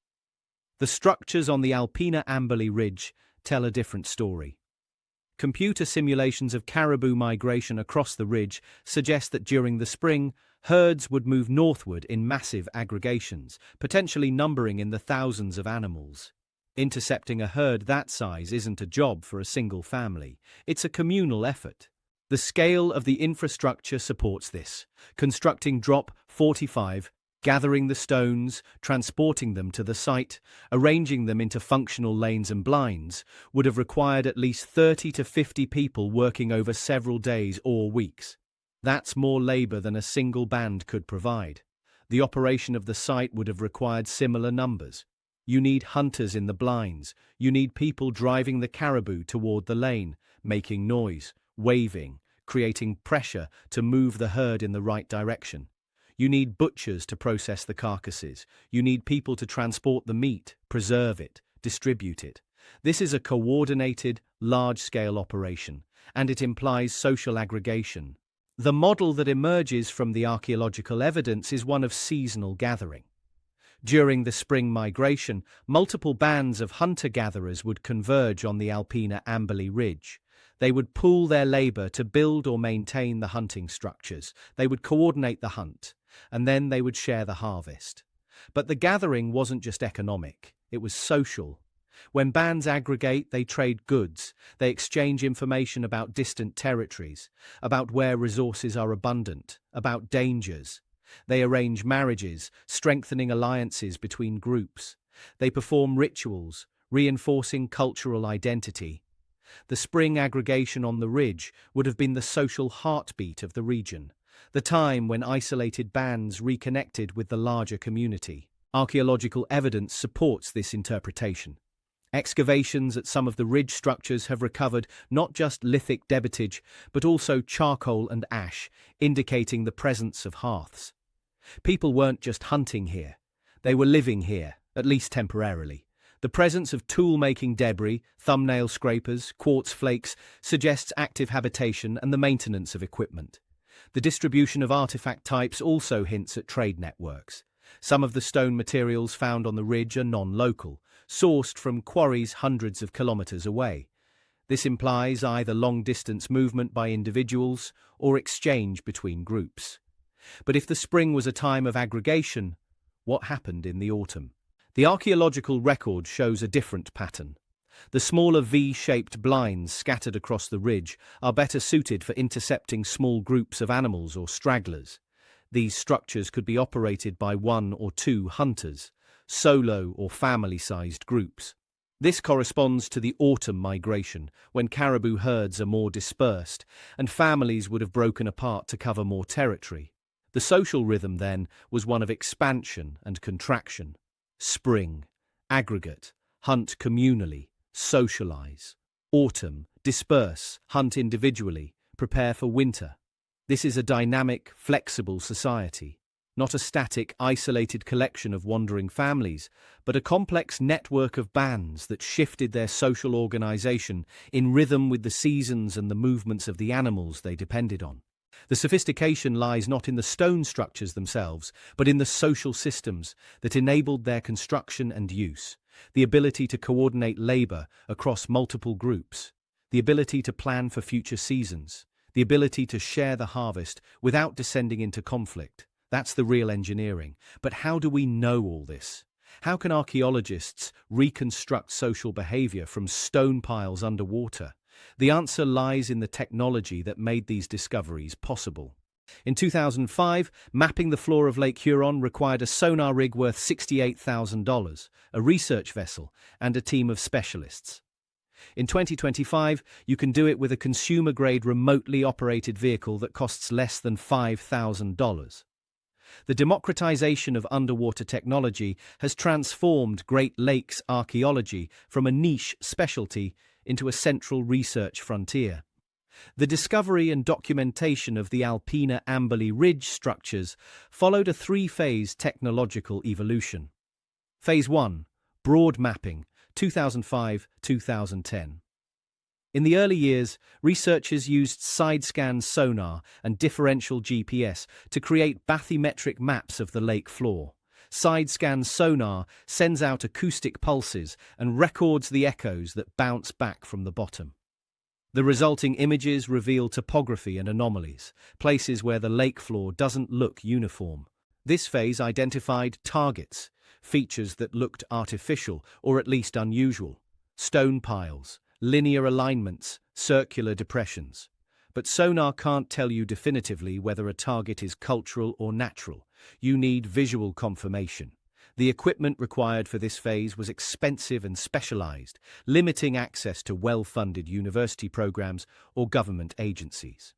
The structures on the Alpina Ambali Ridge tell a different story. Computer simulations of caribou migration across the ridge suggest that during the spring, herds would move northward in massive aggregations, potentially numbering in the thousands of animals. Intercepting a herd that size isn't a job for a single family. It's a communal effort. The scale of the infrastructure supports this. Constructing Drop 45, gathering the stones, transporting them to the site, arranging them into functional lanes and blinds, would have required at least 30 to 50 people working over several days or weeks. That's more labor than a single band could provide. The operation of the site would have required similar numbers. You need hunters in the blinds. You need people driving the caribou toward the lane, making noise, waving, creating pressure to move the herd in the right direction. You need butchers to process the carcasses. You need people to transport the meat, preserve it, distribute it. This is a coordinated, large-scale operation, and it implies social aggregation. The model that emerges from the archaeological evidence is one of seasonal gathering. During the spring migration, multiple bands of hunter-gatherers would converge on the Alpina Ambali Ridge. They would pool their labor to build or maintain the hunting structures. They would coordinate the hunt, and then they would share the harvest. But the gathering wasn't just economic, it was social. When bands aggregate, they trade goods, they exchange information about distant territories, about where resources are abundant, about dangers. They arrange marriages, strengthening alliances between groups. They perform rituals, reinforcing cultural identity. The spring aggregation on the ridge would have been the social heartbeat of the region, the time when isolated bands reconnected with the larger community. Archaeological evidence supports this interpretation. Excavations at some of the ridge structures have recovered not just lithic debitage, but also charcoal and ash, indicating the presence of hearths. People weren't just hunting here, they were living here, at least temporarily. The presence of tool-making debris, thumbnail scrapers, quartz flakes, suggests active habitation and the maintenance of equipment. The distribution of artifact types also hints at trade networks. Some of the stone materials found on the ridge are non-local, sourced from quarries hundreds of kilometers away. This implies either long-distance movement by individuals or exchange between groups. But if the spring was a time of aggregation, what happened in the autumn? The archaeological record shows a different pattern. The smaller V-shaped blinds scattered across the ridge are better suited for intercepting small groups of animals or stragglers. These structures could be operated by one or two hunters, solo or family-sized groups. This corresponds to the autumn migration, when caribou herds are more dispersed and families would have broken apart to cover more territory. The social rhythm, then, was one of expansion and contraction. Spring, aggregate, hunt communally, socialize. Autumn, disperse, hunt individually, prepare for winter. This is a dynamic, flexible society, not a static, isolated collection of wandering families, but a complex network of bands that shifted their social organization in rhythm with the seasons and the movements of the animals they depended on. The sophistication lies not in the stone structures themselves, but in the social systems that enabled their construction and use. the ability to coordinate labor across multiple groups, the ability to plan for future seasons, the ability to share the harvest without descending into conflict. That's the real engineering. But how do we know all this? How can archaeologists reconstruct social behavior from stone piles underwater? The answer lies in the technology that made these discoveries possible. In 2005, mapping the floor of Lake Huron required a sonar rig worth $68,000, a research vessel, and a team of specialists. In 2025, you can do it with a consumer-grade remotely operated vehicle that costs less than $5,000. The democratization of underwater technology has transformed Great Lakes archaeology from a niche specialty into a central research frontier. The discovery and documentation of the Alpena Amberley Ridge structures followed a three-phase technological evolution. Phase 1, broad mapping, 2005-2010. In the early years, researchers used side-scan sonar and differential GPS to create bathymetric maps of the lake floor. Side-scan sonar sends out acoustic pulses and records the echoes that bounce back from the bottom. The resulting images reveal topography and anomalies, places where the lake floor doesn't look uniform. This phase identified targets, features that looked artificial or at least unusual, stone piles, linear alignments, circular depressions. But sonar can't tell you definitively whether a target is cultural or natural. You need visual confirmation. The equipment required for this phase was expensive and specialized, limiting access to well-funded university programs or government agencies.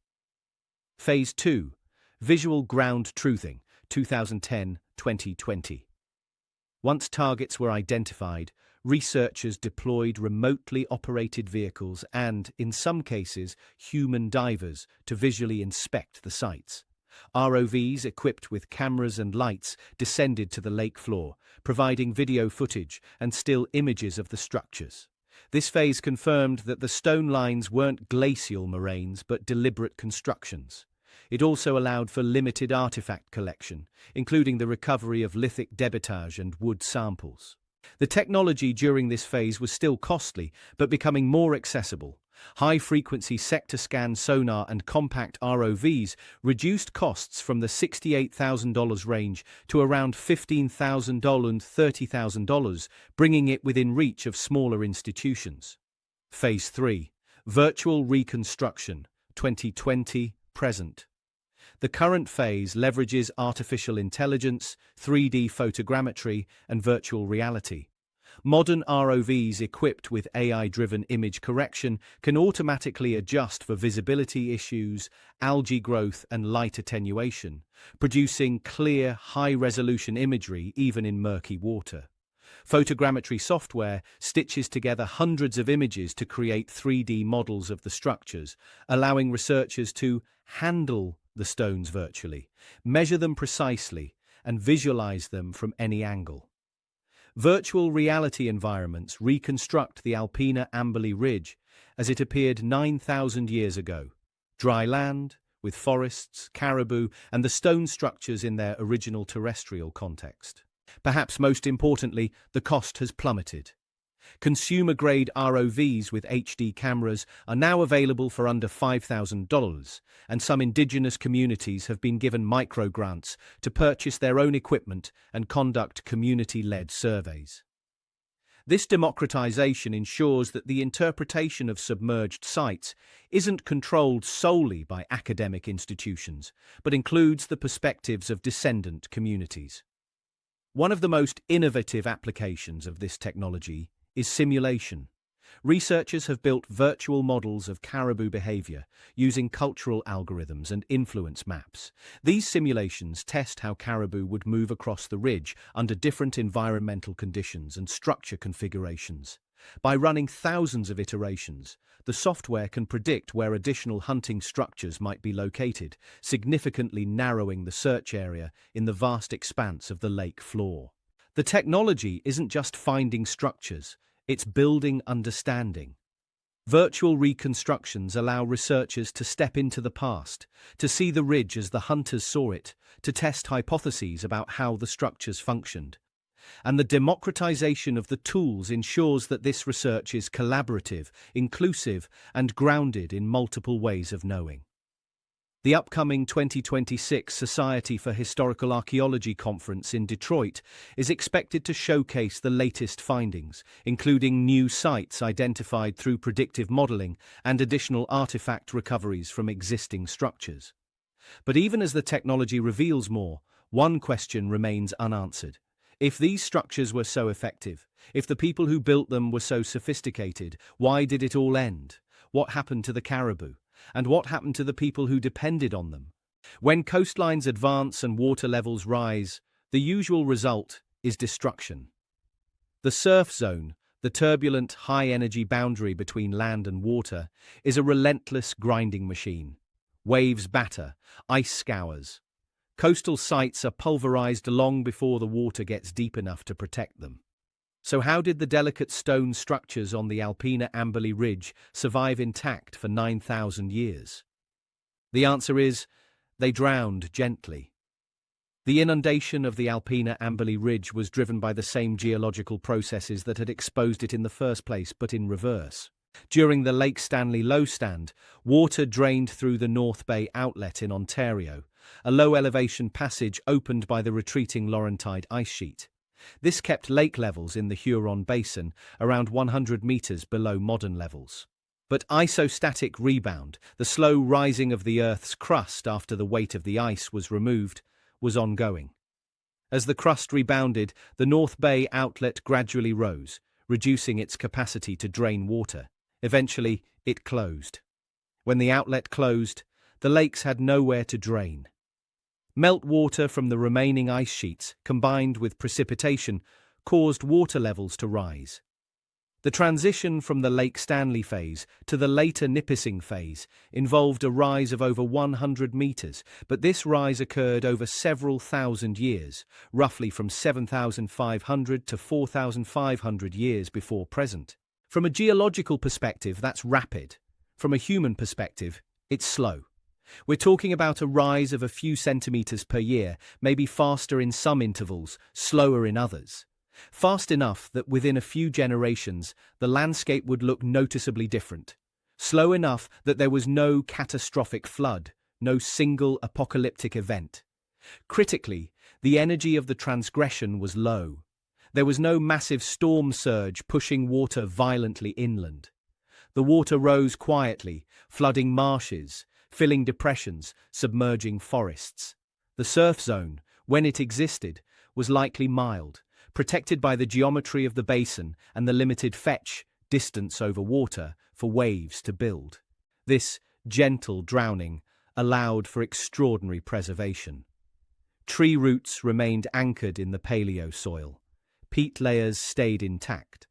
Phase 2, visual ground truthing, 2010-2020. Once targets were identified, researchers deployed remotely operated vehicles and, in some cases, human divers to visually inspect the sites. ROVs equipped with cameras and lights descended to the lake floor, providing video footage and still images of the structures. This phase confirmed that the stone lines weren't glacial moraines but deliberate constructions. It also allowed for limited artifact collection, including the recovery of lithic debitage and wood samples. The technology during this phase was still costly, but becoming more accessible. High-frequency sector-scan sonar and compact ROVs reduced costs from the $68,000 range to around $15,000 and $30,000, bringing it within reach of smaller institutions. Phase 3, virtual reconstruction, 2020-present. The current phase leverages artificial intelligence, 3D photogrammetry, and virtual reality. Modern ROVs equipped with AI-driven image correction can automatically adjust for visibility issues, algae growth, and light attenuation, producing clear, high-resolution imagery even in murky water. Photogrammetry software stitches together hundreds of images to create 3D models of the structures, allowing researchers to handle the stones virtually, measure them precisely, and visualize them from any angle. Virtual reality environments reconstruct the Alpena Amberley Ridge as it appeared 9,000 years ago. Dry land, with forests, caribou, and the stone structures in their original terrestrial context. Perhaps most importantly, the cost has plummeted. Consumer-grade ROVs with HD cameras are now available for under $5,000, and some indigenous communities have been given micro-grants to purchase their own equipment and conduct community-led surveys. This democratization ensures that the interpretation of submerged sites isn't controlled solely by academic institutions, but includes the perspectives of descendant communities. One of the most innovative applications of this technology is simulation. Researchers have built virtual models of caribou behavior using cultural algorithms and influence maps. These simulations test how caribou would move across the ridge under different environmental conditions and structure configurations. By running thousands of iterations, the software can predict where additional hunting structures might be located, significantly narrowing the search area in the vast expanse of the lake floor. The technology isn't just finding structures, it's building understanding. Virtual reconstructions allow researchers to step into the past, to see the ridge as the hunters saw it, to test hypotheses about how the structures functioned. and the democratization of the tools ensures that this research is collaborative, inclusive, and grounded in multiple ways of knowing. The upcoming 2026 Society for Historical Archaeology conference in Detroit is expected to showcase the latest findings, including new sites identified through predictive modeling and additional artifact recoveries from existing structures. But even as the technology reveals more, one question remains unanswered. If these structures were so effective, if the people who built them were so sophisticated, why did it all end? What happened to the caribou? And what happened to the people who depended on them? When coastlines advance and water levels rise, the usual result is destruction. The surf zone, the turbulent, high-energy boundary between land and water, is a relentless grinding machine. Waves batter, ice scours. Coastal sites are pulverized long before the water gets deep enough to protect them. So how did the delicate stone structures on the Alpina Amberley Ridge survive intact for 9,000 years? The answer is, they drowned gently. The inundation of the Alpina Amberley Ridge was driven by the same geological processes that had exposed it in the first place, but in reverse. During the Lake Stanley Lowstand, water drained through the North Bay outlet in Ontario, a low-elevation passage opened by the retreating Laurentide ice sheet. This kept lake levels in the Huron Basin around 100 meters below modern levels. But isostatic rebound, the slow rising of the Earth's crust after the weight of the ice was removed, was ongoing. As the crust rebounded, the North Bay outlet gradually rose, reducing its capacity to drain water. Eventually, it closed. When the outlet closed, the lakes had nowhere to drain. Meltwater from the remaining ice sheets, combined with precipitation, caused water levels to rise. The transition from the Lake Stanley phase to the later Nipissing phase involved a rise of over 100 meters, but this rise occurred over several thousand years, roughly from 7,500 to 4,500 years before present. From a geological perspective, that's rapid. From a human perspective, it's slow. We're talking about a rise of a few centimeters per year, maybe faster in some intervals, slower in others. Fast enough that within a few generations, the landscape would look noticeably different. Slow enough that there was no catastrophic flood, no single apocalyptic event. Critically, the energy of the transgression was low. There was no massive storm surge pushing water violently inland. The water rose quietly, flooding marshes, filling depressions, submerging forests. The surf zone, when it existed, was likely mild, protected by the geometry of the basin and the limited fetch, distance over water, for waves to build. This gentle drowning allowed for extraordinary preservation. Tree roots remained anchored in the paleo soil. Peat layers stayed intact.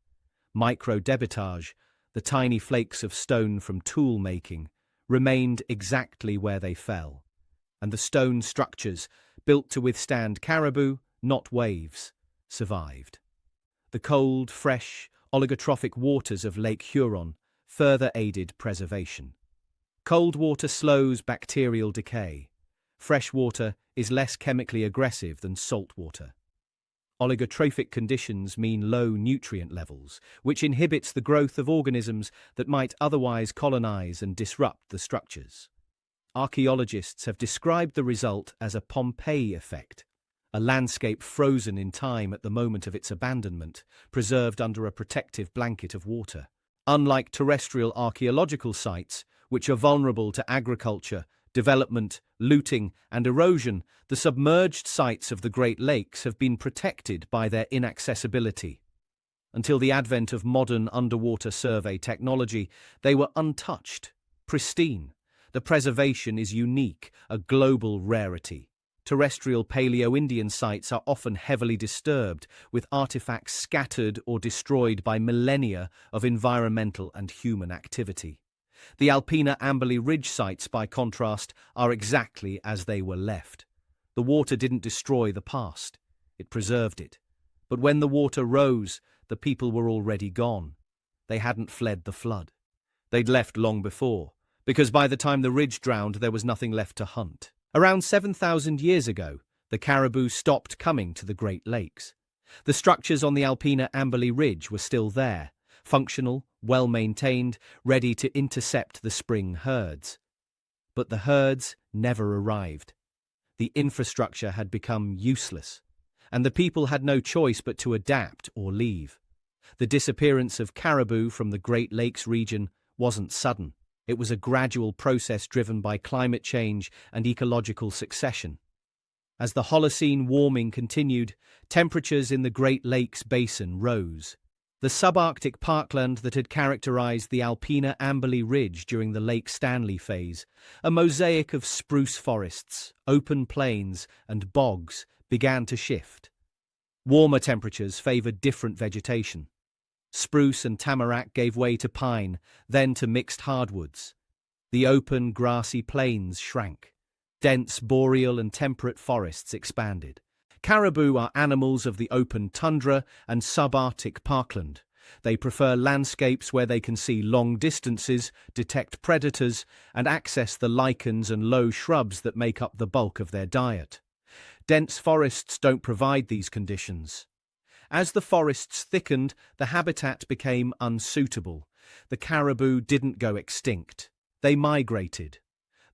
Microdebitage, the tiny flakes of stone from tool making, remained exactly where they fell, and the stone structures, built to withstand caribou, not waves, survived. The cold, fresh, oligotrophic waters of Lake Huron further aided preservation. Cold water slows bacterial decay. Fresh water is less chemically aggressive than salt water. Oligotrophic conditions mean low nutrient levels, which inhibits the growth of organisms that might otherwise colonize and disrupt the structures. Archaeologists have described the result as a Pompeii effect, a landscape frozen in time at the moment of its abandonment, preserved under a protective blanket of water. Unlike terrestrial archaeological sites, which are vulnerable to agriculture, development, looting, and erosion, the submerged sites of the Great Lakes have been protected by their inaccessibility. Until the advent of modern underwater survey technology, they were untouched, pristine. The preservation is unique, a global rarity. Terrestrial Paleo-Indian sites are often heavily disturbed, with artifacts scattered or destroyed by millennia of environmental and human activity. The Alpina Amberley Ridge sites, by contrast, are exactly as they were left. The water didn't destroy the past, it preserved it. But when the water rose, the people were already gone. They hadn't fled the flood. They'd left long before, because by the time the ridge drowned, there was nothing left to hunt. Around 7,000 years ago, the caribou stopped coming to the Great Lakes. The structures on the Alpina Amberley Ridge were still there, functional, well-maintained, ready to intercept the spring herds. But the herds never arrived. The infrastructure had become useless, and the people had no choice but to adapt or leave. The disappearance of caribou from the Great Lakes region wasn't sudden. It was a gradual process driven by climate change and ecological succession. As the Holocene warming continued, temperatures in the Great Lakes basin rose. The subarctic parkland that had characterized the Alpina Amberley Ridge during the Lake Stanley phase, a mosaic of spruce forests, open plains, and bogs, began to shift. Warmer temperatures favored different vegetation. Spruce and tamarack gave way to pine, then to mixed hardwoods. The open, grassy plains shrank. Dense boreal and temperate forests expanded. Caribou are animals of the open tundra and subarctic parkland. They prefer landscapes where they can see long distances, detect predators, and access the lichens and low shrubs that make up the bulk of their diet. Dense forests don't provide these conditions. As the forests thickened, the habitat became unsuitable. The caribou didn't go extinct. They migrated.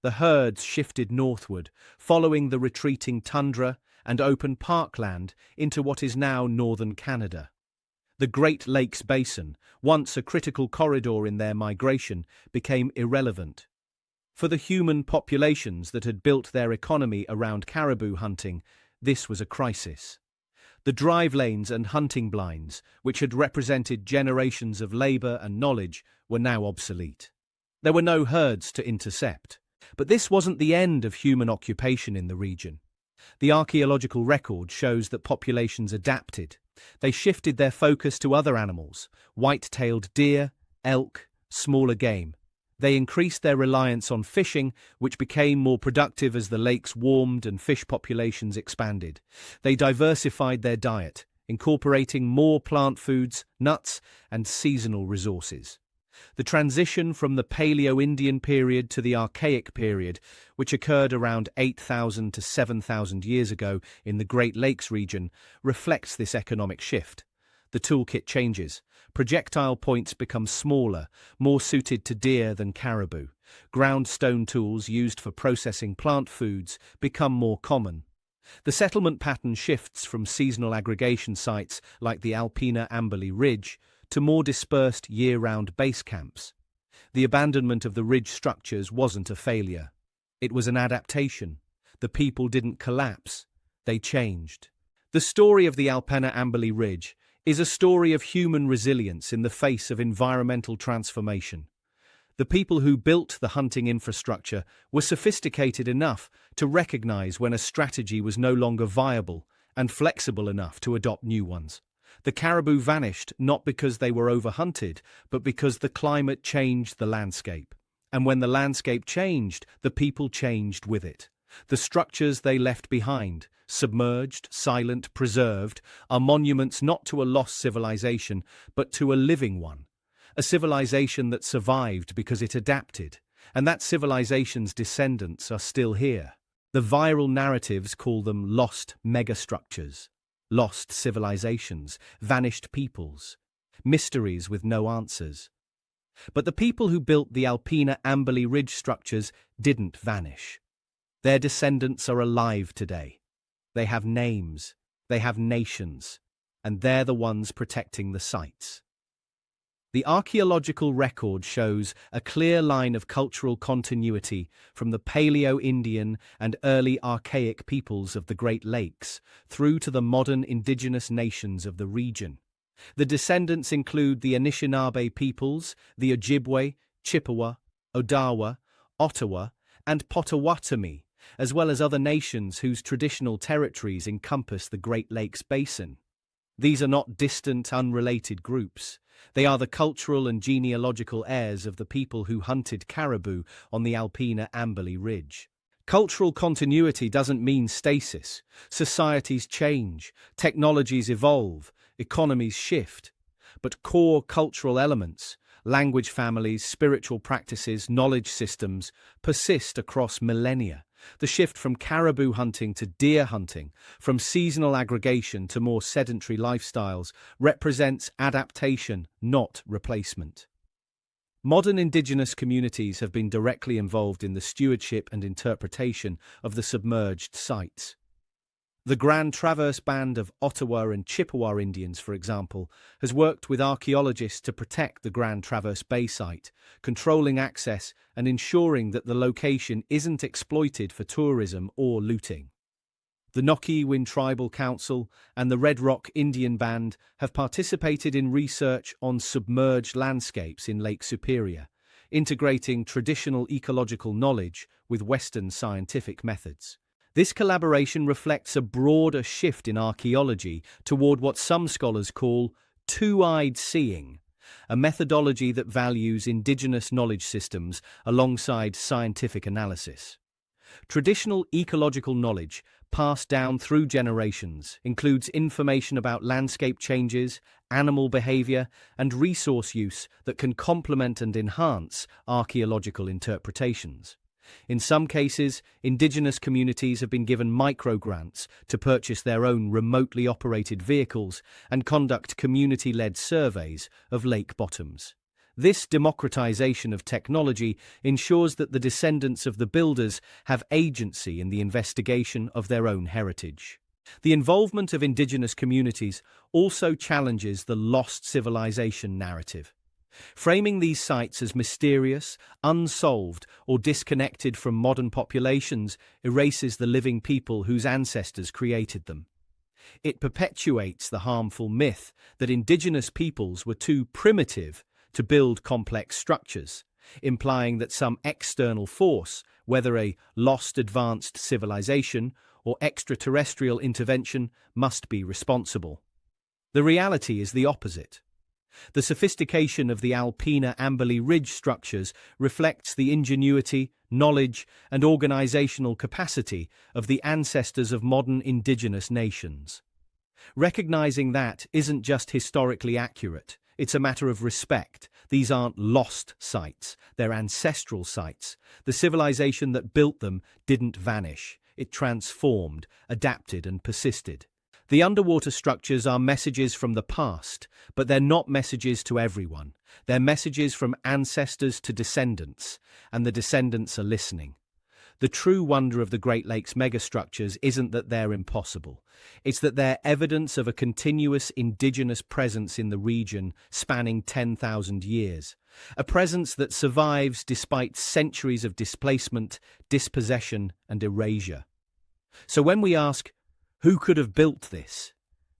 The herds shifted northward, following the retreating tundra and open parkland into what is now northern Canada. The Great Lakes Basin, once a critical corridor in their migration, became irrelevant. For the human populations that had built their economy around caribou hunting, this was a crisis. The drive lanes and hunting blinds, which had represented generations of labor and knowledge, were now obsolete. There were no herds to intercept. But this wasn't the end of human occupation in the region. The archaeological record shows that populations adapted. They shifted their focus to other animals, white-tailed deer, elk, smaller game. They increased their reliance on fishing, which became more productive as the lakes warmed and fish populations expanded. They diversified their diet, incorporating more plant foods, nuts, and seasonal resources. The transition from the Paleo-Indian period to the Archaic period, which occurred around 8,000 to 7,000 years ago in the Great Lakes region, reflects this economic shift. The toolkit changes. Projectile points become smaller, more suited to deer than caribou. Ground stone tools used for processing plant foods become more common. The settlement pattern shifts from seasonal aggregation sites like the Alpina Amberley Ridge to more dispersed year-round base camps. The abandonment of the ridge structures wasn't a failure. It was an adaptation. The people didn't collapse. They changed. The story of the Alpina Amberley Ridge is a story of human resilience in the face of environmental transformation. The people who built the hunting infrastructure were sophisticated enough to recognize when a strategy was no longer viable and flexible enough to adopt new ones. The caribou vanished not because they were overhunted, but because the climate changed the landscape. And when the landscape changed, the people changed with it. The structures they left behind, submerged, silent, preserved, are monuments not to a lost civilization, but to a living one. A civilization that survived because it adapted, and that civilization's descendants are still here. The viral narratives call them lost megastructures. Lost civilizations, vanished peoples, mysteries with no answers. But the people who built the Alpina Amberley Ridge structures didn't vanish. Their descendants are alive today. They have names, they have nations, and they're the ones protecting the sites. The archaeological record shows a clear line of cultural continuity from the Paleo-Indian and early Archaic peoples of the Great Lakes through to the modern indigenous nations of the region. The descendants include the Anishinaabe peoples, the Ojibwe, Chippewa, Odawa, Ottawa, and Potawatomi, as well as other nations whose traditional territories encompass the Great Lakes Basin. These are not distant, unrelated groups. They are the cultural and genealogical heirs of the people who hunted caribou on the Alpina Amberley Ridge. Cultural continuity doesn't mean stasis. Societies change, technologies evolve, economies shift. But core cultural elements, language families, spiritual practices, knowledge systems, persist across millennia. The shift from caribou hunting to deer hunting, from seasonal aggregation to more sedentary lifestyles, represents adaptation, not replacement. Modern indigenous communities have been directly involved in the stewardship and interpretation of the submerged sites. The Grand Traverse Band of Ottawa and Chippewa Indians, for example, has worked with archaeologists to protect the Grand Traverse Bay site, controlling access and ensuring that the location isn't exploited for tourism or looting. The Nokiwin Tribal Council and the Red Rock Indian Band have participated in research on submerged landscapes in Lake Superior, integrating traditional ecological knowledge with Western scientific methods. This collaboration reflects a broader shift in archaeology toward what some scholars call two-eyed seeing, a methodology that values indigenous knowledge systems alongside scientific analysis. Traditional ecological knowledge, passed down through generations, includes information about landscape changes, animal behavior, and resource use that can complement and enhance archaeological interpretations. In some cases, indigenous communities have been given microgrants to purchase their own remotely operated vehicles and conduct community-led surveys of lake bottoms. This democratization of technology ensures that the descendants of the builders have agency in the investigation of their own heritage. The involvement of indigenous communities also challenges the lost civilization narrative. Framing these sites as mysterious, unsolved, or disconnected from modern populations erases the living people whose ancestors created them. It perpetuates the harmful myth that indigenous peoples were too primitive to build complex structures, implying that some external force, whether a lost advanced civilization or extraterrestrial intervention, must be responsible. The reality is the opposite. The sophistication of the Alpena Amberley Ridge structures reflects the ingenuity, knowledge, and organizational capacity of the ancestors of modern indigenous nations. Recognizing that isn't just historically accurate, it's a matter of respect. These aren't lost sites, they're ancestral sites. The civilization that built them didn't vanish, it transformed, adapted, and persisted. The underwater structures are messages from the past, but they're not messages to everyone. They're messages from ancestors to descendants, and the descendants are listening. The true wonder of the Great Lakes megastructures isn't that they're impossible. It's that they're evidence of a continuous indigenous presence in the region spanning 10,000 years. A presence that survives despite centuries of displacement, dispossession, and erasure. So when we ask, who could have built this?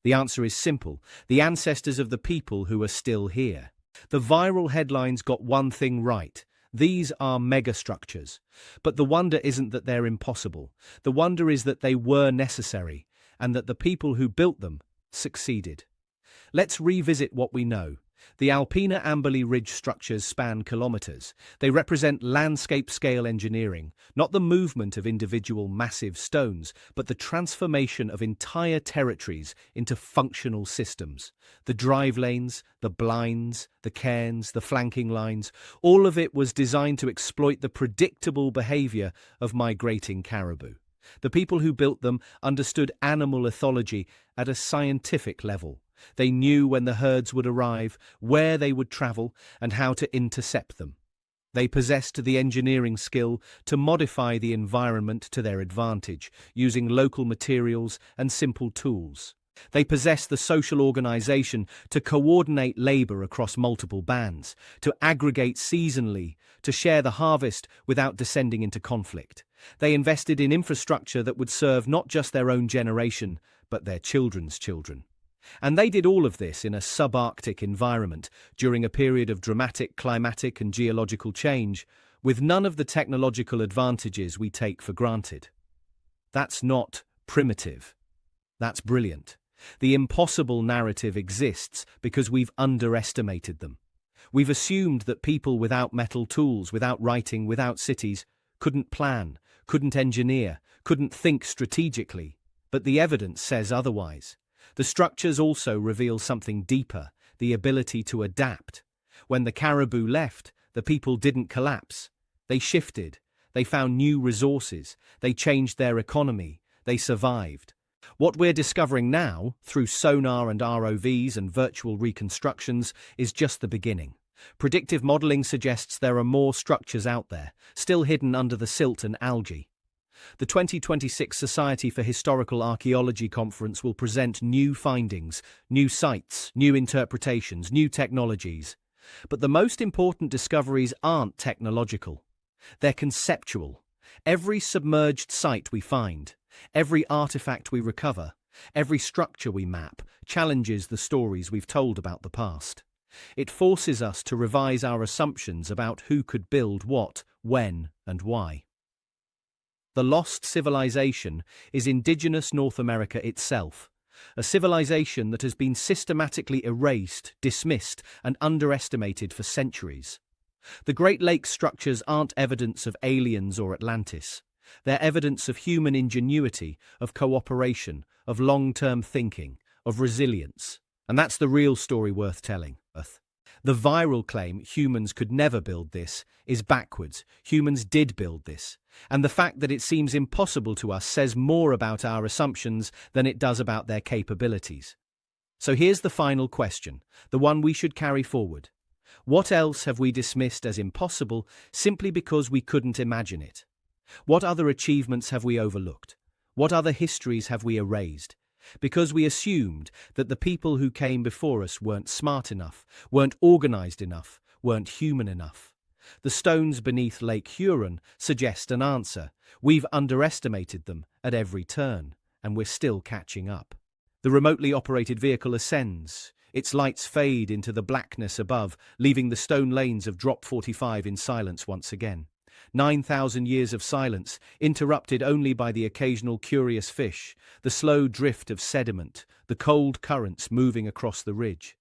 The answer is simple: the ancestors of the people who are still here. The viral headlines got one thing right. These are megastructures. But the wonder isn't that they're impossible. The wonder is that they were necessary, and that the people who built them succeeded. Let's revisit what we know. The Alpena Amberley Ridge structures span kilometers. They represent landscape-scale engineering, not the movement of individual massive stones, but the transformation of entire territories into functional systems. The drive lanes, the blinds, the cairns, the flanking lines, all of it was designed to exploit the predictable behavior of migrating caribou. The people who built them understood animal ethology at a scientific level. They knew when the herds would arrive, where they would travel, and how to intercept them. They possessed the engineering skill to modify the environment to their advantage, using local materials and simple tools. They possessed the social organization to coordinate labor across multiple bands, to aggregate seasonally, to share the harvest without descending into conflict. They invested in infrastructure that would serve not just their own generation, but their children's children. And they did all of this in a subarctic environment during a period of dramatic climatic and geological change, with none of the technological advantages we take for granted. That's not primitive. That's brilliant. The impossible narrative exists because we've underestimated them. We've assumed that people without metal tools, without writing, without cities, couldn't plan, couldn't engineer, couldn't think strategically. But the evidence says otherwise. The structures also reveal something deeper, the ability to adapt. When the caribou left, the people didn't collapse. They shifted. They found new resources. They changed their economy. They survived. What we're discovering now, through sonar and ROVs and virtual reconstructions, is just the beginning. Predictive modeling suggests there are more structures out there, still hidden under the silt and algae. The 2026 Society for Historical Archaeology conference will present new findings, new sites, new interpretations, new technologies. But the most important discoveries aren't technological. They're conceptual. Every submerged site we find, every artifact we recover, every structure we map, challenges the stories we've told about the past. It forces us to revise our assumptions about who could build what, when, and why. The lost civilization is indigenous North America itself, a civilization that has been systematically erased, dismissed, and underestimated for centuries. The Great Lakes structures aren't evidence of aliens or Atlantis. They're evidence of human ingenuity, of cooperation, of long-term thinking, of resilience. And that's the real story worth telling. The viral claim humans could never build this is backwards. Humans did build this. And the fact that it seems impossible to us says more about our assumptions than it does about their capabilities. So here's the final question, the one we should carry forward. What else have we dismissed as impossible simply because we couldn't imagine it? What other achievements have we overlooked? What other histories have we erased? Because we assumed that the people who came before us weren't smart enough, weren't organized enough, weren't human enough. The stones beneath Lake Huron suggest an answer. We've underestimated them at every turn, and we're still catching up. The remotely operated vehicle ascends. Its lights fade into the blackness above, leaving the stone lanes of Drop 45 in silence once again. 9,000 years of silence, interrupted only by the occasional curious fish, the slow drift of sediment, the cold currents moving across the ridge.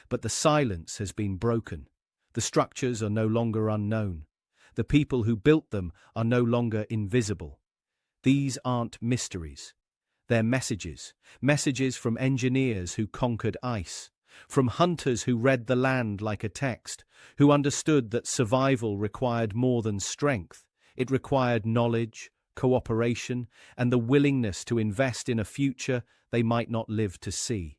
But the silence has been broken. The structures are no longer unknown. The people who built them are no longer invisible. These aren't mysteries. They're messages. Messages from engineers who conquered ice, from hunters who read the land like a text, who understood that survival required more than strength. It required knowledge, cooperation, and the willingness to invest in a future they might not live to see.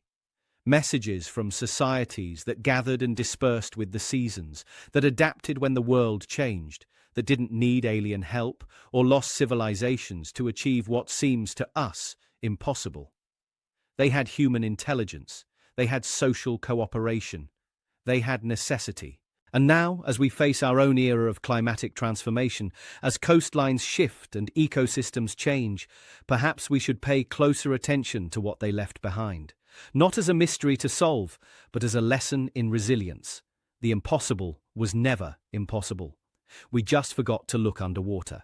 Messages from societies that gathered and dispersed with the seasons, that adapted when the world changed, that didn't need alien help or lost civilizations to achieve what seems to us impossible. They had human intelligence. They had social cooperation. They had necessity. And now, as we face our own era of climatic transformation, as coastlines shift and ecosystems change, perhaps we should pay closer attention to what they left behind. Not as a mystery to solve, but as a lesson in resilience. The impossible was never impossible. We just forgot to look underwater.